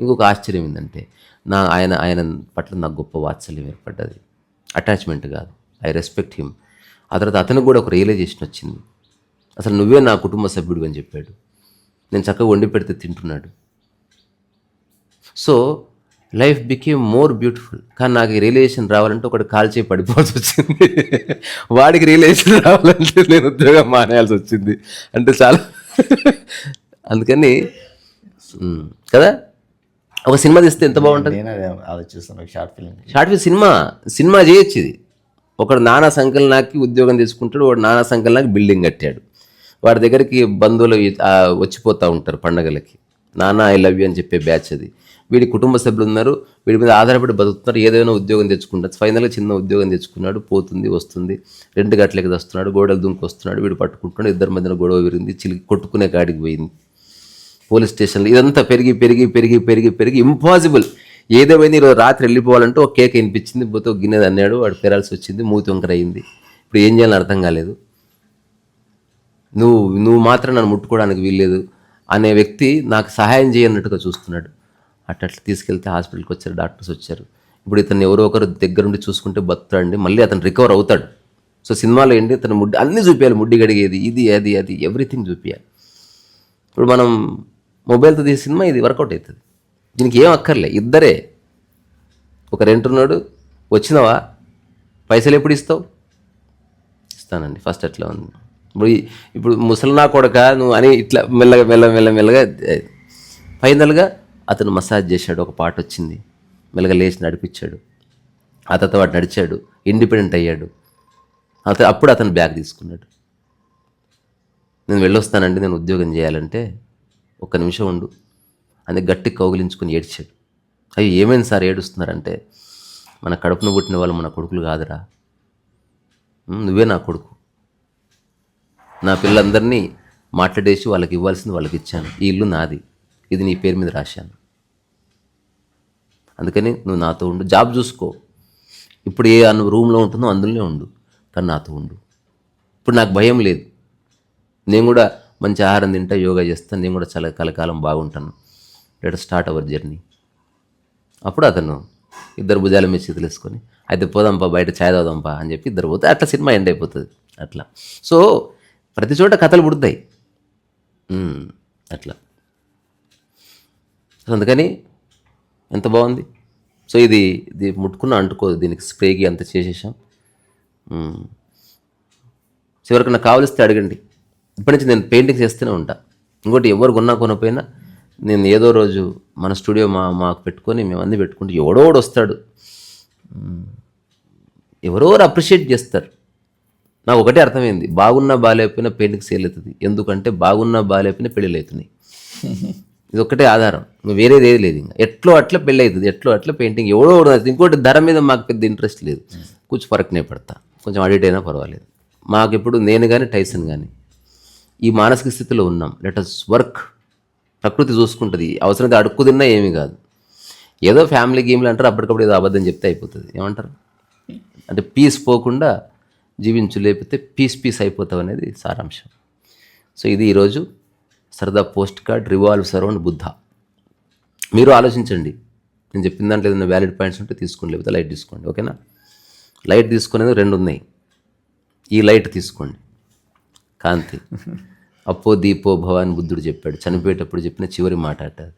ఇంకొక ఆశ్చర్యం ఏంటంటే ఆయన పట్ల నాకు గొప్ప వాత్సల్యం ఏర్పడ్డది. అటాచ్మెంట్ కాదు, ఐ రెస్పెక్ట్ హిమ్. ఆ తర్వాత అతనికి కూడా ఒక రియలైజేషన్ వచ్చింది, అసలు నువ్వే నా కుటుంబ సభ్యుడు అని చెప్పాడు. నేను చక్కగా వండి పెడితే తింటున్నాడు. So life became more beautiful. కానీ నాకు ఈ రియలైజేషన్ రావాలంటే ఒకటి కాల్చేయి పడిపోవాల్సి వచ్చింది. వాడికి రియలైజేషన్ రావాలంటే నేను ఉద్యోగం మానేయాల్సి వచ్చింది. అంటే చాలా అందుకని కదా, ఒక సినిమా తీస్తే ఎంత బాగుంటుంది. నేను అదే ఆలోచిస్తాను, షార్ట్ ఫిల్మ్ సినిమా చేయొచ్చు. ఇది ఒకడు నానా సంకలనాకి ఉద్యోగం తీసుకుంటాడు, వాడు నానా సంకలనాకి బిల్డింగ్ కట్టాడు. వాడి దగ్గరికి బంధువులు వచ్చిపోతూ ఉంటారు పండగలకి, నానా ఐ లవ్ యూ అని చెప్పే బ్యాచ్ అది. వీడి కుటుంబ సభ్యులు ఉన్నారు, వీడి మీద ఆధారపడి బతుకుతున్నారు, ఏదైనా ఉద్యోగం తెచ్చుకుంటారు. ఫైనల్గా చిన్న ఉద్యోగం తెచ్చుకున్నాడు, పోతుంది వస్తుంది, 2 గంటలకి వస్తున్నాడు, గోడలు దుంకు వస్తున్నాడు, వీడు పట్టుకుంటున్నాడు, ఇద్దరి మధ్యన గొడవ విరిగింది, చిలికి కొట్టుకునే కాడికి పోయింది పోలీస్ స్టేషన్లో. ఇదంతా పెరిగి పెరిగి పెరిగి పెరిగి పెరిగి ఇంపాసిబుల్. ఏదేమైంది ఈరోజు రాత్రి వెళ్ళిపోవాలంటే ఒక కేక్ వినిపించింది, పోతే ఒక గిన్నె అన్నాడు, వాడు పెరాల్సి వచ్చింది, మూతి వంకర అయింది. ఇప్పుడు ఏం చేయాలని అర్థం కాలేదు. నువ్వు మాత్రం నన్ను ముట్టుకోవడానికి వీల్లేదు అనే వ్యక్తి నాకు సహాయం చేయన్నట్టుగా చూస్తున్నాడు. అట్లా తీసుకెళ్తే హాస్పిటల్కి వచ్చారు, డాక్టర్స్ వచ్చారు. ఇప్పుడు ఇతను ఎవరో ఒకరు దగ్గరుండి చూసుకుంటే బతుకుతాడండి, మళ్ళీ అతను రికవర్ అవుతాడు. సో సినిమాలో ఏంటి, అతను ముడ్డి అన్నీ చూపించాలి, ముడ్డి గడిగేది, ఇది అది ఎవ్రీథింగ్ చూపించాలి. ఇప్పుడు మనం మొబైల్తో తీసే సినిమా ఇది వర్కౌట్ అవుతుంది. దీనికి ఏం అక్కర్లే, ఇద్దరే. ఒక రెంటున్నాడు, వచ్చినావా, పైసలు ఎప్పుడు ఇస్తావు, ఇస్తానండి, ఫస్ట్ అట్లా ఉంది. ఇప్పుడు ముసలినా కొడక నువ్వు అని ఇట్లా మెల్లగా ఫైనల్గా అతను మసాజ్ చేశాడు, ఒక పాట వచ్చింది, మెల్లగా లేచి నడిపించాడు. ఆ తర్వాత వాడు నడిచాడు, ఇండిపెండెంట్ అయ్యాడు. అప్పుడు అతను బ్యాగ్ తీసుకున్నాడు. నేను వెళ్ళొస్తానండి, నేను ఉద్యోగం చేయాలంటే, ఒక్క నిమిషం ఉండు అని గట్టి కౌగిలించుకుని ఏడ్చాడు. అయ్యి ఏమైంది సార్ ఏడుస్తున్నారంటే, మన కడుపును పుట్టిన వాళ్ళు మన కొడుకులు కాదురా, నువ్వే నా కొడుకు. నా పిల్లలందరినీ మాట్లాడేసి వాళ్ళకి ఇవ్వాల్సింది వాళ్ళకి ఇచ్చాను, ఈ ఇల్లు నాది, ఇది నీ పేరు మీద రాశాను, అందుకని నువ్వు నాతో ఉండు, జాబ్ చూసుకో, ఇప్పుడు నువ్వు రూమ్లో ఉంటుందో అందులోనే ఉండు, కానీ నాతో ఉండు. ఇప్పుడు నాకు భయం లేదు, నేను కూడా మంచి ఆహారం తింటా, యోగా చేస్తాను, నేను కూడా చాలా కలకాలం బాగుంటాను, లెట్ స్టార్ట్ అవర్ జర్నీ. అప్పుడు అతను ఇద్దరు భుజాల మీద చేతులు వేసుకొని, అయితే పోదాంపా బయట ఛాయ్ తాగుదాంపా అని చెప్పి ఇద్దరు పోతే అట్లా సినిమా ఎండ్ అయిపోతుంది. అట్లా సో ప్రతి చోట కథలు పుడతాయి అట్లా. సో అందుకని ఎంత బాగుంది. సో ఇది ముట్టుకున్న అంటుకోదు, దీనికి స్ప్రేకి అంత చేసేసాం. చివరికి నాకు కావలిస్తే అడగండి, ఇప్పటి నుంచి నేను పెయింటింగ్స్ చేస్తూనే ఉంటా. ఇంకోటి ఎవరు కొనపోయినా నేను ఏదో రోజు మన స్టూడియో మాకు పెట్టుకొని మేము అన్నీ పెట్టుకుంటే ఎవడోడు వస్తాడు, ఎవరెవరు అప్రిషియేట్ చేస్తారు. నాకు ఒకటే అర్థమైంది, బాగున్నా బాగాలేకపోయినా పెయింటింగ్ సేల్ అవుతుంది, ఎందుకంటే బాగున్నా బాగాలేకపోయినా పెళ్ళిళ్ళు అవుతున్నాయి. ఇది ఒక్కటే ఆధారం, నువ్వు వేరేది ఏది లేదు. ఇంకా ఎట్లో అట్లా పెళ్ళి అవుతుంది, ఎట్లో అట్లా పెయింటింగ్ ఎవడో. ఇంకోటి ధర మీద మాకు పెద్ద ఇంట్రెస్ట్ లేదు, కొంచెం ఫరక్నే పడతా, కొంచెం అడిట్ అయినా పర్వాలేదు. మాకు ఇప్పుడు నేను కానీ టైసన్ కానీ ఈ మానసిక స్థితిలో ఉన్నాం. Let us work. ప్రకృతి చూసుకుంటుంది, అవసరమైతే అడుక్కు తిన్నా ఏమీ కాదు. ఏదో ఫ్యామిలీ గేమ్లు అంటారు, అప్పటికప్పుడు ఏదో అబద్ధం చెప్తే అయిపోతుంది. ఏమంటారు అంటే పీస్ పోకుండా జీవించు, లేకపోతే పీస్ అయిపోతావు అనేది సారాంశం. సో ఇది ఈరోజు సరదా post card revolves around Buddha. మీరు ఆలోచించండి, నేను చెప్పిన దాంట్లో ఏదైనా వ్యాలిడ్ పాయింట్స్ ఉంటే తీసుకోండి, లేకపోతే లైట్ తీసుకోండి. ఓకేనా? లైట్ తీసుకునేది 2 ఉన్నాయి. ఈ లైట్ తీసుకోండి, కాంతి. అప్పో దీపో భవ అని బుద్ధుడు చెప్పాడు. చనిపోయేటప్పుడు చెప్పిన చివరి మాట అట అది.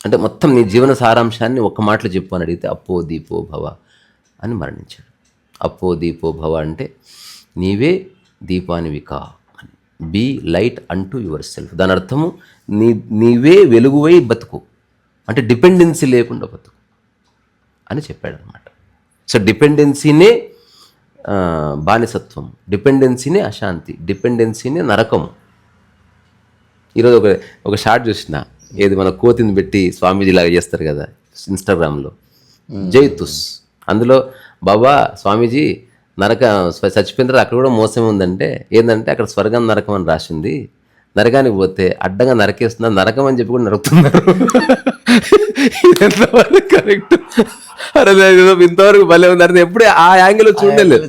అంటే మొత్తం నీ జీవన సారాంశాన్ని ఒక్క మాటలో చెప్పు అని అడిగితే అప్పో దీపో భవ అని మరణించాడు. అప్పో దీపో భవ అంటే నీవే దీపానివి కా అని. బీ లైట్ అంటూ యువర్ సెల్ఫ్. దాని అర్థము నీవే వెలుగువై బతుకు, అంటే డిపెండెన్సీ లేకుండా బతుకు అని చెప్పాడు అనమాట. సో డిపెండెన్సీనే బానిసత్వం, డిపెండెన్సీనే అశాంతి, డిపెండెన్సీనే నరకము. ఈరోజు ఒక షార్ట్ చూసిన, ఏది మన కోతిని పెట్టి స్వామీజీ లాగా చేస్తారు కదా ఇన్స్టాగ్రామ్లో, జైతుస్. అందులో బాబా స్వామీజీ చచ్చిపోయిన తర్వాత అక్కడ కూడా మోసం ఉందంటే ఏంటంటే అక్కడ స్వర్గం నరకం అని రాసింది, నరకానికి పోతే అడ్డంగా నరకేస్తున్నారు, నరకం అని చెప్పి కూడా నరుకుతున్నారు. ఎంతవరకు కరెక్ట్? అరే ఇంతవరకు భలే ఉంది. ఎప్పుడే ఆ యాంగిల్ చూడలేదు.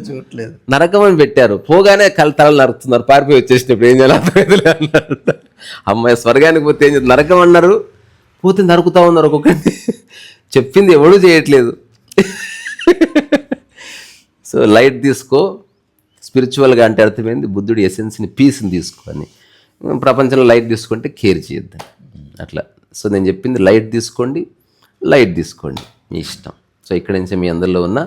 నరకం అని పెట్టారు, పోగానే తలలు నరుకుతున్నారు, పారిపోయి వచ్చేసినప్పుడు ఏం చేయాలి అర్థమైతే అన్నారు. అమ్మాయి స్వర్గానికి పోతే ఏం చేస్తారు, నరకం అన్నారు, పోతే నరుకుతా ఉన్నారు ఒక్కొక్కటి. చెప్పింది ఎవడూ చేయట్లేదు. సో లైట్ తీసుకో, స్పిరిచువల్గా అంటే అర్థమైంది బుద్ధుడి ఎసెన్స్ని, పీస్ని తీసుకొని ప్రపంచంలో లైట్ తీసుకుంటే కేర్ చేయొద్దని అట్లా. సో నేను చెప్పింది లైట్ తీసుకోండి, లైట్ తీసుకోండి, మీ ఇష్టం. సో ఇక్కడ నుంచి మీ అందరిలో ఉన్న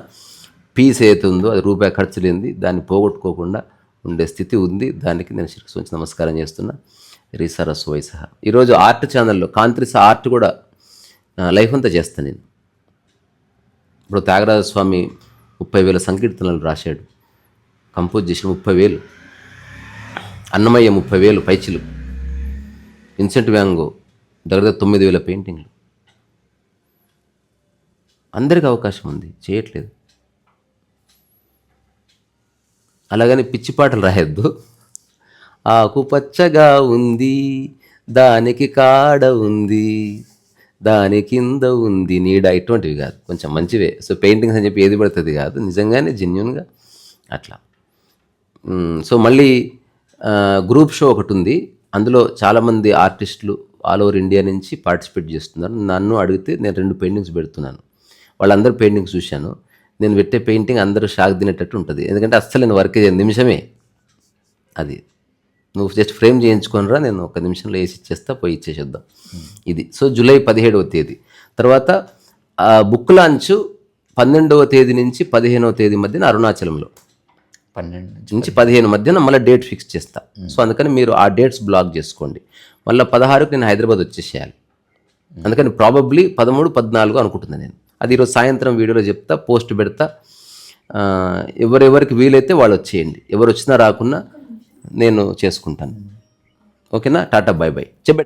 పీస్ ఏదైతే ఉందో అది రూపాయి ఖర్చు లేనిది, దాన్ని పోగొట్టుకోకుండా ఉండే స్థితి ఉంది. దానికి నేను శిరస్సు ఉంచి నమస్కారం చేస్తున్నా. రీసరస్సు వయసహ. ఈరోజు ఆర్ట్ ఛానల్లో కాంత్రిస ఆర్ట్ కూడా లైఫ్ అంతా చేస్తాను నేను. ఇప్పుడు త్యాగరాజస్వామి 30,000 సంకీర్తనలు రాశాడు, కంపోజ్ చేసిన 30,000. అన్నమయ్య 30,000 పైచిలు. విన్సెంట్ వ్యాంగో దగ్గర 9,000 పెయింటింగ్లు. అందరికీ అవకాశం ఉంది, చేయట్లేదు. అలాగని పిచ్చి పాటలు రాయొద్దు. ఆకుపచ్చగా ఉంది దానికి కాడ ఉంది, దాని కింద ఉంది నీడ, ఇటువంటివి కాదు, కొంచెం మంచివే. సో పెయింటింగ్స్ అని చెప్పి ఏది పడుతుంది కాదు, నిజంగానే జెన్యున్గా అట్లా. సో మళ్ళీ గ్రూప్ షో ఒకటి ఉంది, అందులో చాలామంది ఆర్టిస్టులు ఆల్ ఓవర్ ఇండియా నుంచి పార్టిసిపేట్ చేస్తున్నారు. నన్ను అడిగితే నేను 2 పెయింటింగ్స్ పెడుతున్నాను. వాళ్ళందరూ పెయింటింగ్స్ చూశాను. నేను పెట్టే పెయింటింగ్ అందరూ షాక్ తినేటట్టు ఉంటుంది, ఎందుకంటే అస్సలు నేను వర్క్ నిమిషమే అది. నువ్వు జస్ట్ ఫ్రేమ్ చేయించుకోనరా, నేను 1 నిమిషంలో వేసి ఇచ్చేస్తా, పోయి ఇచ్చేసేద్దాం ఇది. సో జూలై 17వ తేదీ తర్వాత బుక్ లాంచ్ 12వ తేదీ నుంచి 15వ తేదీ మధ్యన అరుణాచలంలో, 12 నుంచి 15 మధ్యన మళ్ళీ డేట్ ఫిక్స్ చేస్తా. సో అందుకని మీరు ఆ డేట్స్ బ్లాక్ చేసుకోండి. మళ్ళీ 16కి నేను హైదరాబాద్ వచ్చేసేయాలి. అందుకని ప్రాబబ్లీ 13, 14 అనుకుంటున్నాను నేను. అది ఈరోజు సాయంత్రం వీడియోలో చెప్తా, పోస్ట్ పెడతా. ఎవరెవరికి వీలైతే వాళ్ళు వచ్చేయండి, ఎవరు వచ్చినా రాకున్నా నేను చేసుకుంటాను. ఓకేనా? టాటా, బై బై చెప్పండి.